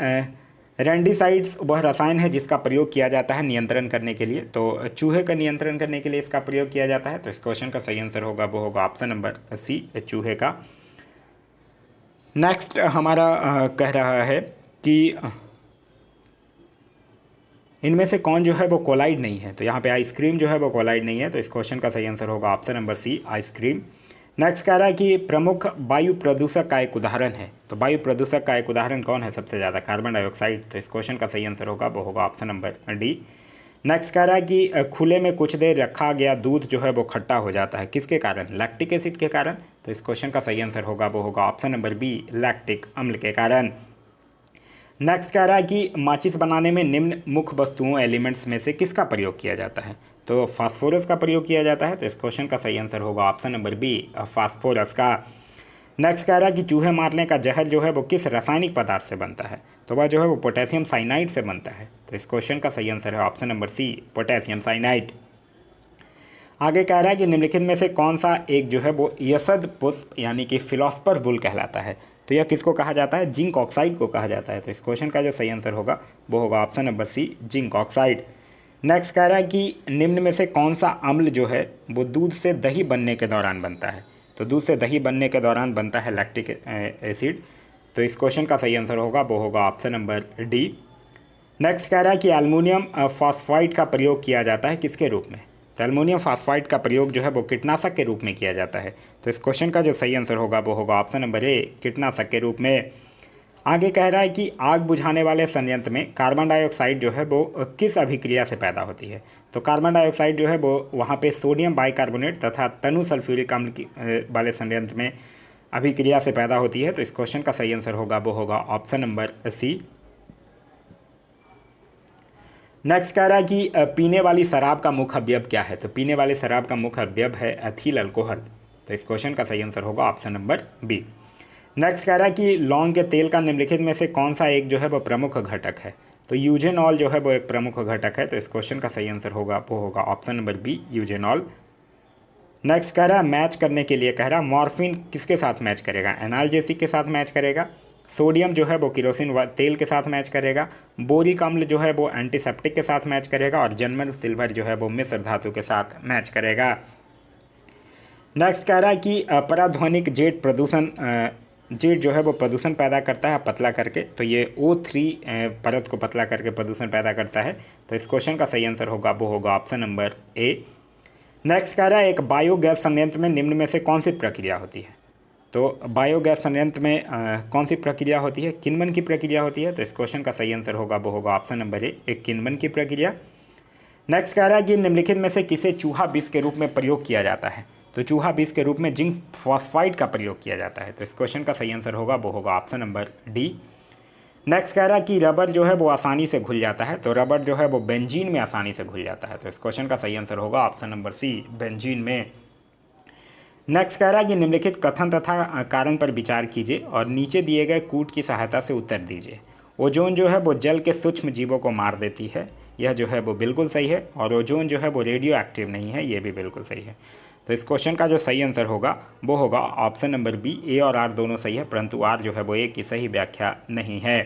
रेंडिसाइड्स वह रसायन है जिसका प्रयोग किया जाता है नियंत्रण करने के लिए। तो चूहे का नियंत्रण करने के लिए इसका प्रयोग किया जाता है। तो इस क्वेश्चन का सही आंसर होगा वो होगा ऑप्शन नंबर सी, चूहे का। नेक्स्ट हमारा कह रहा है कि इनमें से कौन जो है वो कोलाइड नहीं है। तो यहाँ पे आइसक्रीम जो है वो कोलाइड नहीं है। तो इस क्वेश्चन का सही आंसर होगा option number C, ice cream. Next कह रहा है कि प्रमुख वायु प्रदूषक का एक उदाहरण है। तो वायु प्रदूषक का एक उदाहरण कौन है सबसे ज़्यादा, कार्बन डाइऑक्साइड। तो इस क्वेश्चन का सही आंसर होगा वो होगा ऑप्शन नंबर डी। नेक्स्ट कह रहा है कि खुले में कुछ देर रखा गया दूध जो है वो खट्टा हो जाता है, किसके कारण, लैक्टिक एसिड के कारण। तो इस क्वेश्चन का सही आंसर होगा वो होगा ऑप्शन नंबर बी, लैक्टिक अम्ल के कारण। नेक्स्ट कह रहा है कि माचिस बनाने में निम्न मुख्य वस्तुओं एलिमेंट्स में से किसका प्रयोग किया जाता है। तो फास्फोरस का प्रयोग किया जाता है। तो इस क्वेश्चन का सही आंसर होगा ऑप्शन नंबर बी, फास्फोरस का। नेक्स्ट कह रहा है कि चूहे मारने का जहर जो है वो किस रासायनिक पदार्थ से बनता है। तो वह जो है वो पोटेशियम साइनाइड से बनता है। तो इस क्वेश्चन का सही आंसर है option number C, potassium cyanide. आगे कह रहा है कि निम्नलिखित में से कौन सा एक जो है वो यशद पुष्प यानी कि फिलोस्फर बुल कहलाता है। तो यह किसको कहा जाता है, जिंक ऑक्साइड को कहा जाता है। तो इस क्वेश्चन का जो सही आंसर होगा वो होगा option number C, zinc oxide. Next कह रहा है कि निम्न में से कौन सा अम्ल जो है वो दूध से दही बनने के दौरान बनता है। तो दूध से दही बनने के दौरान बनता है लैक्टिक एसिड। तो इस क्वेश्चन का सही आंसर होगा वो होगा ऑप्शन नंबर डी। नेक्स्ट कह रहा है कि एल्युमिनियम फॉस्फाइड का प्रयोग किया जाता है किसके रूप में। तो एल्युमिनियम फॉस्फाइड का प्रयोग जो है वो कीटनाशक के रूप में किया जाता है। तो इस क्वेश्चन का जो सही आंसर होगा वो होगा ऑप्शन नंबर ए, कीटनाशक के रूप में। आगे कह रहा है कि आग बुझाने वाले संयंत्र में कार्बन डाइऑक्साइड जो है वो किस अभिक्रिया से पैदा होती है। तो कार्बन डाइऑक्साइड जो है वो वहाँ पे सोडियम बाइकार्बोनेट तथा तनु सल्फ्यूरिक अम्ल वाले संयंत्र में अभिक्रिया से पैदा होती है। तो इस क्वेश्चन का सही आंसर होगा वो होगा ऑप्शन नंबर सी। नेक्स्ट कह रहा है कि पीने वाली शराब का मुख्य अवयव क्या है। तो पीने वाली शराब का मुख्य अवयव है एथिल अल्कोहल। तो इस क्वेश्चन का सही आंसर होगा ऑप्शन नंबर बी। नेक्स्ट कह रहा है कि लौंग के तेल का निम्नलिखित में से कौन सा एक जो है वो प्रमुख घटक है। तो यूजेनॉल जो है वो एक प्रमुख घटक है। तो इस क्वेश्चन का सही आंसर होगा वो होगा option number B, eugenol. Next कह रहा है मैच करने के लिए कह रहा है मॉर्फिन किसके साथ मैच करेगा, एनाल्जेसिक के साथ मैच करेगा, सोडियम जो है वो किरोसिन तेल के साथ मैच करेगा, बोरिक अम्ल जो है वो एंटीसेप्टिक के साथ मैच करेगा और जर्मन सिल्वर जो है वो मिश्र धातु के साथ मैच करेगा। नेक्स्ट कह रहा है कि पराध्वनिक जेट प्रदूषण जेट जो है वो प्रदूषण पैदा करता है पतला करके। तो ये O3 परत को पतला करके प्रदूषण पैदा करता है। तो इस क्वेश्चन का सही आंसर होगा वो होगा ऑप्शन नंबर ए। नेक्स्ट कह रहा है एक बायोगैस संयंत्र में निम्न में से कौन सी प्रक्रिया होती है। तो बायोगैस संयंत्र में कौन सी प्रक्रिया होती है, किन्वन की प्रक्रिया होती है। तो इस क्वेश्चन का सही आंसर होगा वो होगा ऑप्शन नंबर ए, एक किन्वन की प्रक्रिया। नेक्स्ट कह रहा है कि निम्नलिखित में से किसे चूहा विष के रूप में प्रयोग किया जाता है। तो चूहा विष के रूप में जिंक फॉस्फाइड का प्रयोग किया जाता है। तो इस क्वेश्चन का सही आंसर होगा वो होगा ऑप्शन नंबर डी। नेक्स्ट कह रहा है कि रबर जो है वो आसानी से घुल जाता है। तो रबर जो है वो बेंजीन में आसानी से घुल जाता है। तो इस क्वेश्चन का सही आंसर होगा ऑप्शन नंबर सी, बेंजीन में। नेक्स्ट कह रहा है कि निम्नलिखित कथन तथा कारण पर विचार कीजिए और नीचे दिए गए कूट की सहायता से उत्तर दीजिए। ओजोन जो है वो जल के सूक्ष्म जीवों को मार देती है, यह जो है वो बिल्कुल सही है। और ओजोन जो है वो रेडियो एक्टिव नहीं है, ये भी बिल्कुल सही है। तो इस क्वेश्चन का जो सही आंसर होगा वो होगा ऑप्शन नंबर बी, ए और आर दोनों सही है, परंतु आर जो है वो ए की सही व्याख्या नहीं है।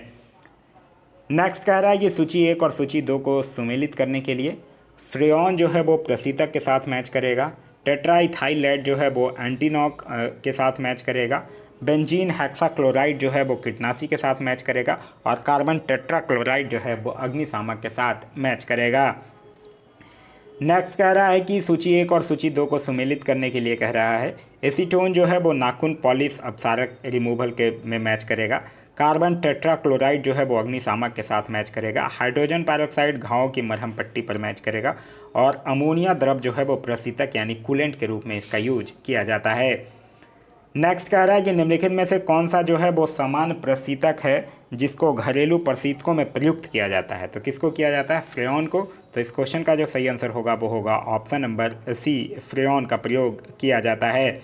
नेक्स्ट कह रहा है कि सूची 1 और सूची 2 को सुमेलित करने के लिए फ्रेऑन जो है वो प्रशीतक के साथ मैच करेगा, टेट्राइथाइलेट जो है वो एंटीनॉक के साथ मैच करेगा, बेंजीन हेक्साक्लोराइड जो है वो कीटनाशी के साथ मैच करेगा और कार्बन टेट्राक्लोराइड जो है वो अग्निशामक के साथ मैच करेगा। नेक्स्ट कह रहा है कि सूची 1 और सूची 2 को सुमेलित करने के लिए कह रहा है एसीटोन जो है वो नाखून पॉलिश अपसारक रिमूवल के में मैच करेगा, कार्बन टेट्राक्लोराइड जो है वो अग्निशामक के साथ मैच करेगा, हाइड्रोजन पेरोक्साइड घावों की मरहम पट्टी पर मैच करेगा और अमोनिया द्रव जो है वो प्रशीतक यानी कूलेंट के रूप में इसका यूज किया जाता है। नेक्स्ट कह रहा है कि निम्नलिखित में से कौन सा जो है वो समान प्रशीतक है जिसको घरेलू प्रशीतकों में प्रयुक्त किया जाता है। तो किसको किया जाता है, फ्रेऑन को। तो इस क्वेश्चन का जो सही आंसर होगा वो होगा ऑप्शन नंबर सी, फ्रेऑन का प्रयोग किया जाता है।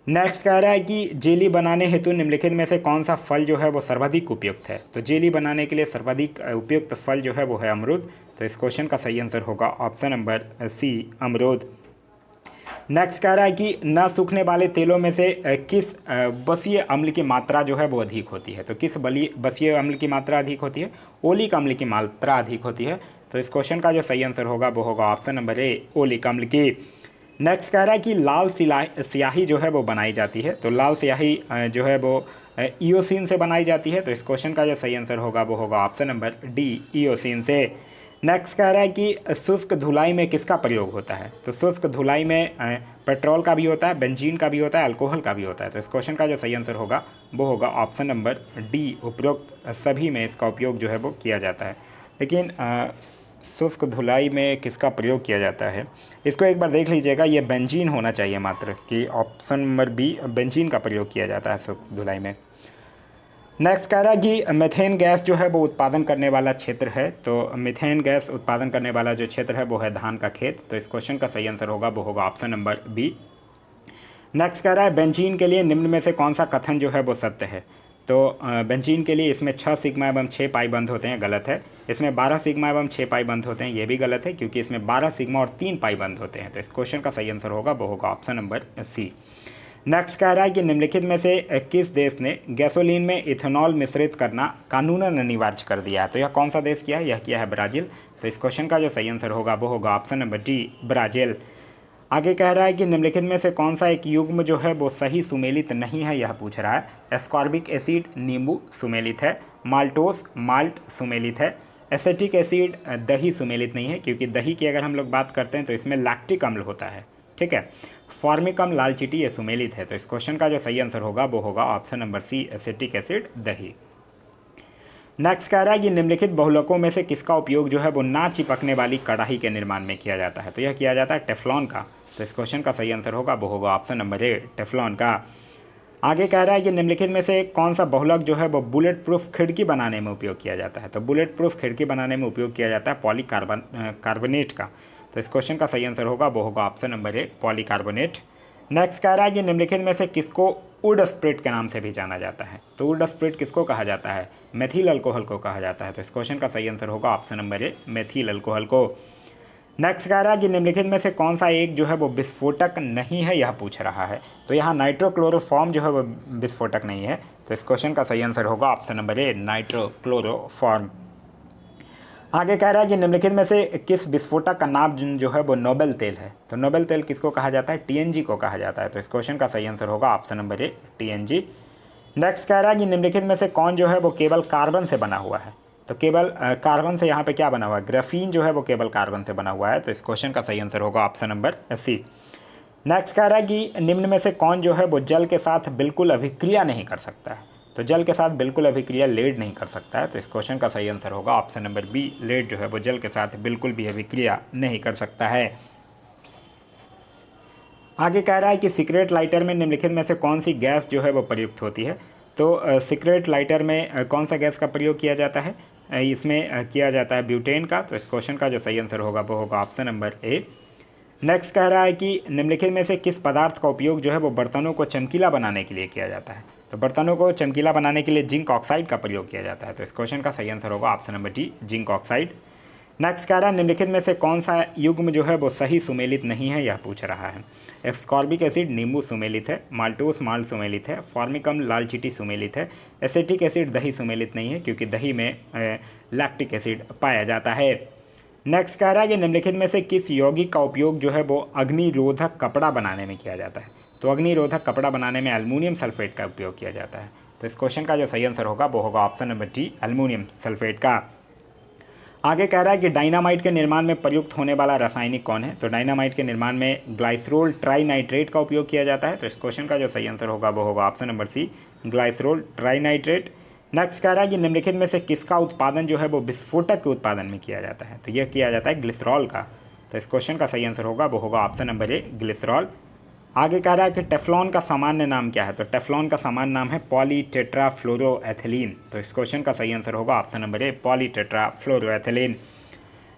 नेक्स्ट कह रहा है कि जेली बनाने हेतु निम्नलिखित में से कौन सा फल जो है वो सर्वाधिक उपयुक्त है। तो जेली बनाने के लिए सर्वाधिक उपयुक्त फल जो है वो है अमरूद। तो इस क्वेश्चन का सही आंसर होगा ऑप्शन नंबर सी, अमरूद। नेक्स्ट कह रहा है कि न सूखने वाले तेलों में से किस बसीय अम्ल की मात्रा जो है वो अधिक होती है। तो किस बसीय अम्ल की मात्रा अधिक होती है? ओलिक अम्ल की मात्रा अधिक होती है। तो इस क्वेश्चन का जो सही आंसर होगा वो होगा ऑप्शन नंबर ए, ओलिक अम्ल की। नेक्स्ट कह रहा है कि लाल स्याही जो है वो बनाई जाती है। तो लाल स्याही जो है वो ईओसिन से बनाई जाती है। तो इस क्वेश्चन का जो सही आंसर होगा वो होगा ऑप्शन नंबर डी, ईओसिन से। नेक्स्ट कह रहा है कि शुष्क धुलाई में किसका प्रयोग होता है। तो शुष्क धुलाई में पेट्रोल का भी होता है, बेंजीन का भी होता है, अल्कोहल का भी होता है। तो इस क्वेश्चन का जो सही आंसर होगा वो होगा ऑप्शन नंबर डी, उपरोक्त सभी में इसका उपयोग जो है वो किया जाता है। लेकिन शुष्क धुलाई में किसका प्रयोग किया जाता है, इसको एक बार देख लीजिएगा। ये बेंजीन होना चाहिए मात्र, कि ऑप्शन नंबर बी, बेंजीन का प्रयोग किया जाता है शुष्क धुलाई में। नेक्स्ट कह रहा है कि मीथेन गैस जो है वो उत्पादन करने वाला क्षेत्र है। तो मीथेन गैस उत्पादन करने वाला जो क्षेत्र है वो है धान का खेत। तो इस क्वेश्चन का सही आंसर होगा वो होगा ऑप्शन नंबर बी। नेक्स्ट कह रहा है बेंजीन के लिए निम्न में से कौन सा कथन जो है वो सत्य है। तो बेंजीन के लिए इसमें 6 सिग्मा एवं 6 पाई बंद होते हैं, गलत है। इसमें 12 सिग्मा एवं 6 पाई बंद होते हैं, ये भी गलत है, क्योंकि इसमें 12 सिग्मा और 3 पाई बंद होते हैं। तो इस क्वेश्चन का सही आंसर होगा वो होगा ऑप्शन नंबर सी। नेक्स्ट कह रहा है कि निम्नलिखित में से किस देश ने गैसोलीन में इथेनॉल मिश्रित करना कानूनन अनिवार्य कर दिया है। तो यह कौन सा देश किया है? यह किया है ब्राज़ील। तो इस क्वेश्चन का जो सही आंसर होगा वो होगा ऑप्शन नंबर डी, ब्राज़ील। आगे कह रहा है कि निम्नलिखित में से कौन सा एक युग्म जो है वो सही सुमेलित नहीं है, यह पूछ रहा है। एस्कॉर्बिक एसिड नींबू सुमेलित है, माल्टोस माल्ट सुमेलित है, एसेटिक एसिड दही सुमेलित नहीं है, क्योंकि दही की अगर हम लोग बात करते हैं तो इसमें लैक्टिक अम्ल होता है, ठीक है। फॉर्मिक अम्ल, लाल चींटी, ये सुमेलित है। तो इस क्वेश्चन का जो सही आंसर होगा वो होगा option number C, acetic acid दही। नेक्स्ट कह रहा है कि निम्नलिखित बहुलकों में से किसका उपयोग जो है वो ना चिपकने वाली कढ़ाई के निर्माण में किया जाता है। तो यह किया जाता है टेफ्लॉन का। तो इस क्वेश्चन का सही आंसर होगा वो होगा ऑप्शन नंबर ए, टेफ्लॉन का। आगे कह रहा है कि निम्नलिखित में से कौन सा बहुलक जो है वो बुलेट प्रूफ खिड़की बनाने में उपयोग किया जाता है। तो बुलेट प्रूफ खिड़की बनाने में उपयोग किया जाता है पॉलीकार्बोनेट का। तो इस क्वेश्चन का सही आंसर होगा वो होगा option number A, polycarbonate. Next कह रहा है कि निम्नलिखित में से किसको वुड स्प्रिट के नाम से भी जाना जाता है। तो वुड स्प्रिट किसको कहा जाता है? मेथिल अल्कोहल को कहा जाता है। तो इस क्वेश्चन का सही आंसर होगा option number A, methyl alcohol को। नेक्स्ट कह रहा है कि निम्नलिखित में से कौन सा एक जो है वो विस्फोटक नहीं है, यह पूछ रहा है। तो यहाँ नाइट्रोक्लोरोफॉर्म जो है वो विस्फोटक नहीं है। तो इस क्वेश्चन का सही आंसर होगा ऑप्शन नंबर ए, नाइट्रोक्लोरोफॉर्म। आगे कह रहा है कि निम्नलिखित में से किस विस्फोटक का नाम जो है वो नोबेल तेल है। तो नोबेल तेल किसको कहा जाता है? टीएनजी को कहा जाता है। तो इस क्वेश्चन का सही आंसर होगा option number A, TNG. Next कह रहा है कि निम्नलिखित में से कौन जो है वो केवल कार्बन से बना हुआ है। तो केवल कार्बन से यहाँ पे क्या बना हुआ है? ग्राफीन जो है वो केवल कार्बन से बना हुआ है। तो इस क्वेश्चन का सही आंसर होगा ऑप्शन नंबर सी। नेक्स्ट कह रहा है कि निम्न में से कौन जो है वो जल के साथ बिल्कुल अभिक्रिया नहीं कर सकता है। तो जल के साथ बिल्कुल अभिक्रिया लेड नहीं कर सकता है। तो इस क्वेश्चन का सही आंसर होगा ऑप्शन नंबर बी, लेड जो है वो जल के साथ बिल्कुल भी अभिक्रिया नहीं कर सकता है। आगे कह रहा है कि सिगरेट लाइटर में निम्नलिखित में से कौन सी गैस जो है वो प्रयुक्त होती है। तो सिगरेट लाइटर में कौन सा गैस का प्रयोग किया जाता है? इसमें किया जाता है ब्यूटेन का। तो इस क्वेश्चन का जो सही आंसर होगा वो होगा ऑप्शन नंबर ए। नेक्स्ट कह रहा है कि निम्नलिखित में से किस पदार्थ का उपयोग जो है वो बर्तनों को चमकीला बनाने के लिए किया जाता है। तो बर्तनों को चमकीला बनाने के लिए जिंक ऑक्साइड का प्रयोग किया जाता है। तो इस क्वेश्चन का सही आंसर होगा option number D, zinc oxide. Next कह रहा है निम्नलिखित में से कौन सा युग्म जो है वो सही सुमेलित नहीं है, यह पूछ रहा है। एस्कॉर्बिक एसिड नींबू सुमेलित है, माल्टोस माल्ट सुमेलित है, फॉर्मिक अम्ल लाल चींटी सुमेलित है, एसिटिक एसिड दही सुमेलित नहीं है, क्योंकि दही में लैक्टिक एसिड पाया जाता है। नेक्स्ट कह रहा है कि निम्नलिखित में से किस यौगिक का उपयोग जो है वो अग्निरोधक कपड़ा बनाने में किया जाता है। तो अग्निरोधक कपड़ा बनाने में एल्युमिनियम सल्फेट का उपयोग किया जाता है। तो इस क्वेश्चन का जो सही आंसर होगा वो होगा option number D, aluminium sulphate का। आगे कह रहा है कि डायनामाइट के निर्माण में प्रयुक्त होने वाला रासायनिक कौन है। तो डायनामाइट के निर्माण में ग्लाइसरोल ट्राइनाइट्रेट का उपयोग किया जाता है। तो इस क्वेश्चन का जो सही आंसर होगा वो होगा option number C, glycerol trinitrate. Next कह रहा है कि निम्नलिखित में से किसका उत्पादन जो है वो विस्फोटक के उत्पादन में किया जाता है। तो यह किया जाता है ग्लिसरॉल का। तो इस क्वेश्चन का सही आंसर होगा वो होगा ऑप्शन नंबर ए, ग्लिसरॉल। आगे कह रहा है कि टेफ्लॉन का सामान्य नाम क्या है। तो टेफ्लॉन का सामान्य नाम है पॉलीटेट्राफ्लोरोएथिलीन। तो इस क्वेश्चन का सही आंसर होगा option number A, polytetrafluoroethylene.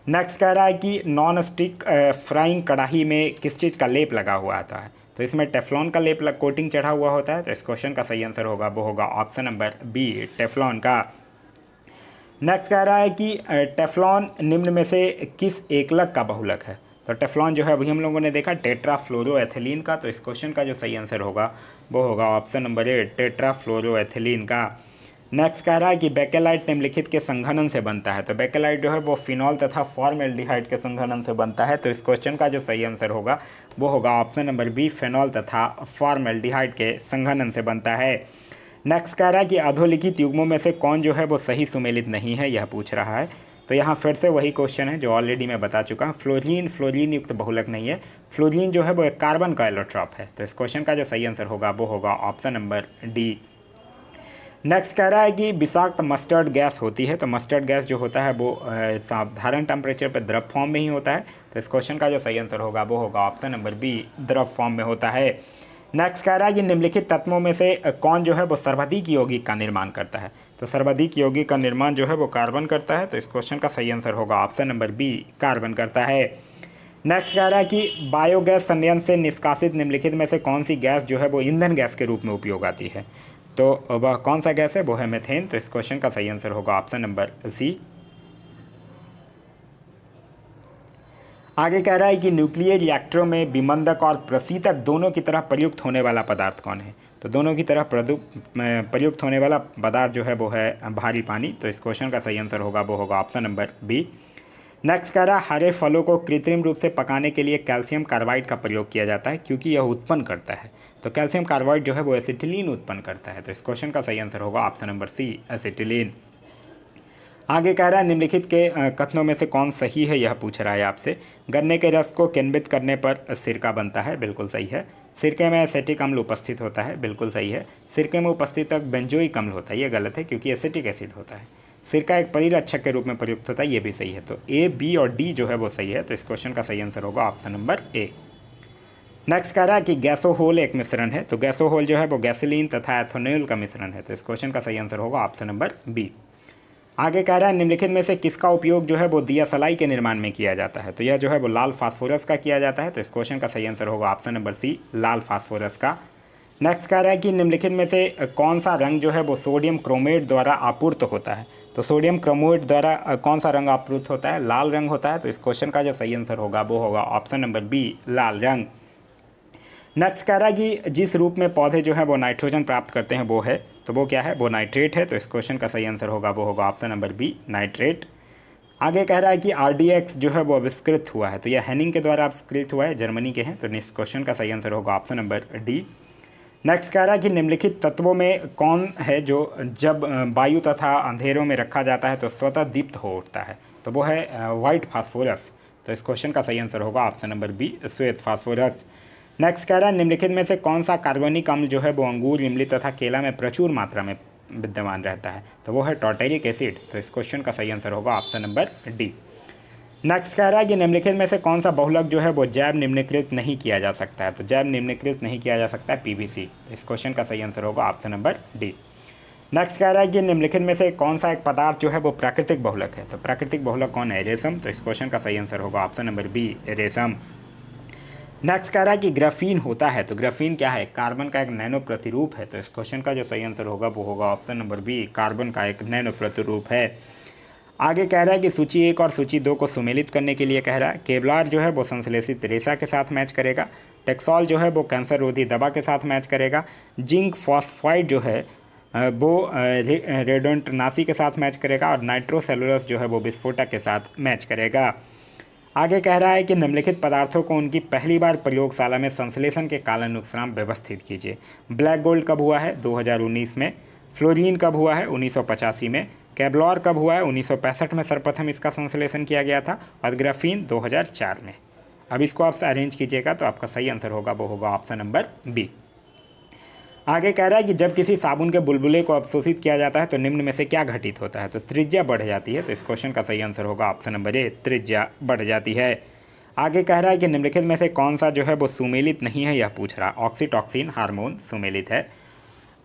Next कह रहा है कि नॉन स्टिक फ्राइंग कढ़ाई में किस चीज़ का लेप लगा हुआ आता है। तो इसमें टेफ्लॉन का लेप कोटिंग चढ़ा हुआ होता है। तो इस क्वेश्चन का सही आंसर होगा वो होगा ऑप्शन नंबर बी, टेफ्लॉन का। नेक्स्ट कह रहा है कि टेफ्लॉन निम्न में से किस एकलक का बहुलक है। तो टेफ्लॉन जो है अभी हम लोगों ने देखा टेट्राफ्लोरोएथिलीन का, तो इस क्वेश्चन का जो सही आंसर होगा वो होगा ऑप्शन नंबर ए टेट्राफ्लोरोएथिलीन का। नेक्स्ट कह रहा है कि बेकेलाइट निम्नलिखित के संघनन से बनता है। तो बेकेलाइट जो है वो फिनॉल तथा फॉर्मेल्डिहाइड के संघनन से बनता है, तो इस क्वेश्चन का जो सही आंसर होगा वो होगा ऑप्शन नंबर बी फिनॉल तथा फॉर्मेल्डिहाइड के संघनन से बनता है। नेक्स्ट कह रहा है कि अधोलिखित युग्मों में से कौन जो है वो सही सुमेलित नहीं है, यह पूछ रहा है। तो यहाँ फिर से वही क्वेश्चन है जो ऑलरेडी मैं बता चुका हूँ, फ्लोरीन युक्त बहुलक नहीं है। फ्लोरीन जो है वो एक कार्बन का एलोट्रॉप है, तो इस क्वेश्चन का जो सही आंसर होगा वो होगा ऑप्शन नंबर डी। नेक्स्ट कह रहा है कि विषाक्त मस्टर्ड गैस होती है। तो मस्टर्ड गैस जो होता है वो साधारण टेम्परेचर पर द्रव फॉर्म में ही होता है, तो इस क्वेश्चन का जो सही आंसर होगा वो होगा ऑप्शन नंबर बी द्रव फॉर्म में होता है। नेक्स्ट कह रहा है कि निम्नलिखित तत्वों में से कौन जो है वो सर्वाधिक यौगिक का निर्माण करता है। तो सर्वाधिक यौगिक का निर्माण जो है वो कार्बन करता है, तो इस क्वेश्चन का सही आंसर होगा ऑप्शन नंबर बी कार्बन करता है। नेक्स्ट कह रहा है कि बायोगैस संयंत्र से निष्कासित निम्नलिखित में से कौन सी गैस जो है वो ईंधन गैस के रूप में उपयोग आती है। तो वह कौन सा गैस है, वो है मीथेन, तो इस क्वेश्चन का सही आंसर होगा ऑप्शन नंबर सी। आगे कह रहा है कि न्यूक्लियर रिएक्टरों में विमंदक और प्रशीतक दोनों की तरह प्रयुक्त होने वाला पदार्थ कौन है। तो दोनों की तरह प्रयुक्त होने वाला पदार्थ जो है वो है भारी पानी, तो इस क्वेश्चन का सही आंसर होगा वो होगा ऑप्शन नंबर बी। नेक्स्ट कह रहा है हरे फलों को कृत्रिम रूप से पकाने के लिए कैल्शियम कार्बाइड का प्रयोग किया जाता है क्योंकि यह उत्पन्न करता है। तो कैल्शियम कार्बाइड जो है वो एसिटिलीन उत्पन्न करता है, तो इस क्वेश्चन का सही आंसर होगा ऑप्शन नंबर सी एसिटिलीन। आगे कह रहा है निम्नलिखित के कथनों में से कौन सही है, यह पूछ रहा है आपसे। गन्ने के रस को किण्वित करने पर सिरका बनता है, बिल्कुल सही है। सिरके में एसिटिक अम्ल उपस्थित होता है, बिल्कुल सही है। सिरके में उपस्थित बेंजोइक अम्ल होता है, ये गलत है क्योंकि एसिटिक एसिड होता है। सिरका एक परिरक्षक के रूप में प्रयुक्त होता है, ये भी सही है। तो ए, बी और डी जो है वो सही है, तो इस क्वेश्चन का सही आंसर होगा ऑप्शन नंबर ए। नेक्स्ट कह रहा है कि गैसोहोल एक मिश्रण है। तो गैसोहोल जो है वो गैसोलीन तथा एथेनॉल का मिश्रण है, तो इस क्वेश्चन का सही आंसर होगा ऑप्शन नंबर बी। आगे कह रहा है निम्नलिखित में से किसका उपयोग जो है वो दिया सलाई के निर्माण में किया जाता है। तो यह जो है वो लाल फास्फोरस का किया जाता है, तो इस क्वेश्चन का सही आंसर होगा ऑप्शन नंबर सी लाल फास्फोरस का। नेक्स्ट कह रहा है कि निम्नलिखित में से कौन सा रंग जो है वो सोडियम क्रोमेट द्वारा आपूर्त होता है। तो सोडियम क्रोमेट द्वारा कौन सा रंग आपूर्त होता है, लाल रंग होता है, तो इस क्वेश्चन का जो सही आंसर होगा वो होगा ऑप्शन नंबर बी लाल रंग। नेक्स्ट कह रहा है कि जिस रूप में पौधे जो है वो नाइट्रोजन प्राप्त करते हैं वो है, तो वो क्या है, वो नाइट्रेट है, तो इस क्वेश्चन का सही आंसर होगा वो होगा ऑप्शन नंबर बी नाइट्रेट। आगे कह रहा है कि RDX जो है वो आविष्कृत हुआ है। तो यह हेनिंग के द्वारा आविष्कृत हुआ है, जर्मनी के हैं, तो इस क्वेश्चन का सही आंसर होगा ऑप्शन नंबर डी। नेक्स्ट कह रहा है कि निम्नलिखित तत्वों में कौन है जो जब वायु तथा अंधेरों में रखा जाता है तो स्वतः दीप्त हो उठता है। तो वो है वाइट फास्फोरस, तो इस क्वेश्चन का सही आंसर होगा ऑप्शन नंबर बी श्वेत फास्फोरस। नेक्स्ट कह रहा है निम्नलिखित में से कौन सा कार्बनिक अम्ल जो है वो अंगूर, इमली तथा केला में प्रचुर मात्रा में विद्यमान रहता है। तो वो है टार्टेरिक एसिड, तो इस क्वेश्चन का सही आंसर होगा ऑप्शन नंबर डी। नेक्स्ट कह रहा है कि निम्नलिखित में से कौन सा बहुलक जो है वो जैव निम्नीकृत नहीं किया जा सकता है। तो जैव निम्नीकृत नहीं किया जा सकता है PVC, इस क्वेश्चन का सही आंसर होगा ऑप्शन नंबर डी। नेक्स्ट कह रहा है कि निम्नलिखित में से कौन सा एक पदार्थ जो है वो प्राकृतिक बहुलक है। तो प्राकृतिक बहुलक कौन है, रेशम, तो इस क्वेश्चन का सही आंसर होगा ऑप्शन नंबर बी रेशम। नेक्स्ट कह रहा है कि ग्राफीन होता है। तो ग्राफीन क्या है, कार्बन का एक नैनो प्रतिरूप है, तो इस क्वेश्चन का जो सही आंसर होगा वो होगा ऑप्शन नंबर बी कार्बन का एक नैनो प्रतिरूप है। आगे कह रहा है कि सूची 1 और सूची 2 को सुमेलित करने के लिए कह रहा है केवलार जो है वो संश्लेषित रेशा के साथ मैच करेगा, टेक्सॉल जो है वो कैंसर रोधी दवा के साथ मैच करेगा, जिंक फॉस्फाइड जो है वो रेडोंटनासी के साथ मैच करेगा, और नाइट्रोसेलुलस जो है वो विस्फोटक के साथ मैच करेगा। आगे कह रहा है कि निम्नलिखित पदार्थों को उनकी पहली बार प्रयोगशाला में संश्लेषण के कालानुक्रम व्यवस्थित कीजिए। ब्लैक गोल्ड कब हुआ है, 2019 में। फ्लोरीन कब हुआ है, 1985 में। केवलॉर कब हुआ है, 1965 में सर्वप्रथम इसका संश्लेषण किया गया था, और ग्राफीन 2004 में। अब इसको आप अरेंज कीजिएगा तो आपका सही आंसर होगा वो होगा ऑप्शन नंबर बी। आगे कह रहा है कि जब किसी साबुन के बुलबुले को अवशोषित किया जाता है तो निम्न में से क्या घटित होता है। तो त्रिज्या बढ़ जाती है, तो इस क्वेश्चन का सही आंसर होगा ऑप्शन नंबर ए त्रिज्या बढ़ जाती है। आगे कह रहा है कि निम्नलिखित में से कौन सा जो है वो सुमेलित नहीं है, यह पूछ रहा। ऑक्सीटॉक्सिन हार्मोन सुमेलित है।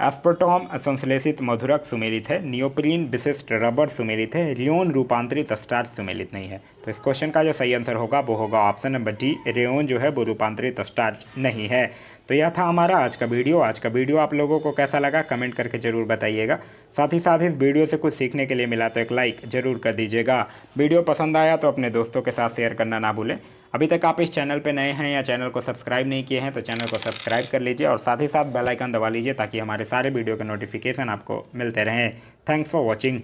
एस्पर्टॉम संश्लेषित मधुरक सुमेलित है, नियोप्रीन विशिष्ट रबर सुमेलित है, रेयोन रूपांतरित स्टार्च सुमेलित नहीं है। तो इस क्वेश्चन का जो सही आंसर होगा वो होगा ऑप्शन नंबर डी, रेयोन जो है वो रूपांतरित स्टार्च नहीं है। तो यह था हमारा आज का वीडियो। आज का वीडियो आप लोगों को कैसा लगा कमेंट करके ज़रूर बताइएगा। साथ ही साथ इस वीडियो से कुछ सीखने के लिए मिला तो एक लाइक ज़रूर कर दीजिएगा। वीडियो पसंद आया तो अपने दोस्तों के साथ शेयर करना ना भूलें। अभी तक आप इस चैनल पे नए हैं या चैनल को सब्सक्राइब नहीं किए हैं तो चैनल को सब्सक्राइब कर लीजिए और साथ ही साथ बेल आइकन दबा लीजिए ताकि हमारे सारे वीडियो के नोटिफिकेशन आपको मिलते रहें। Thanks for watching.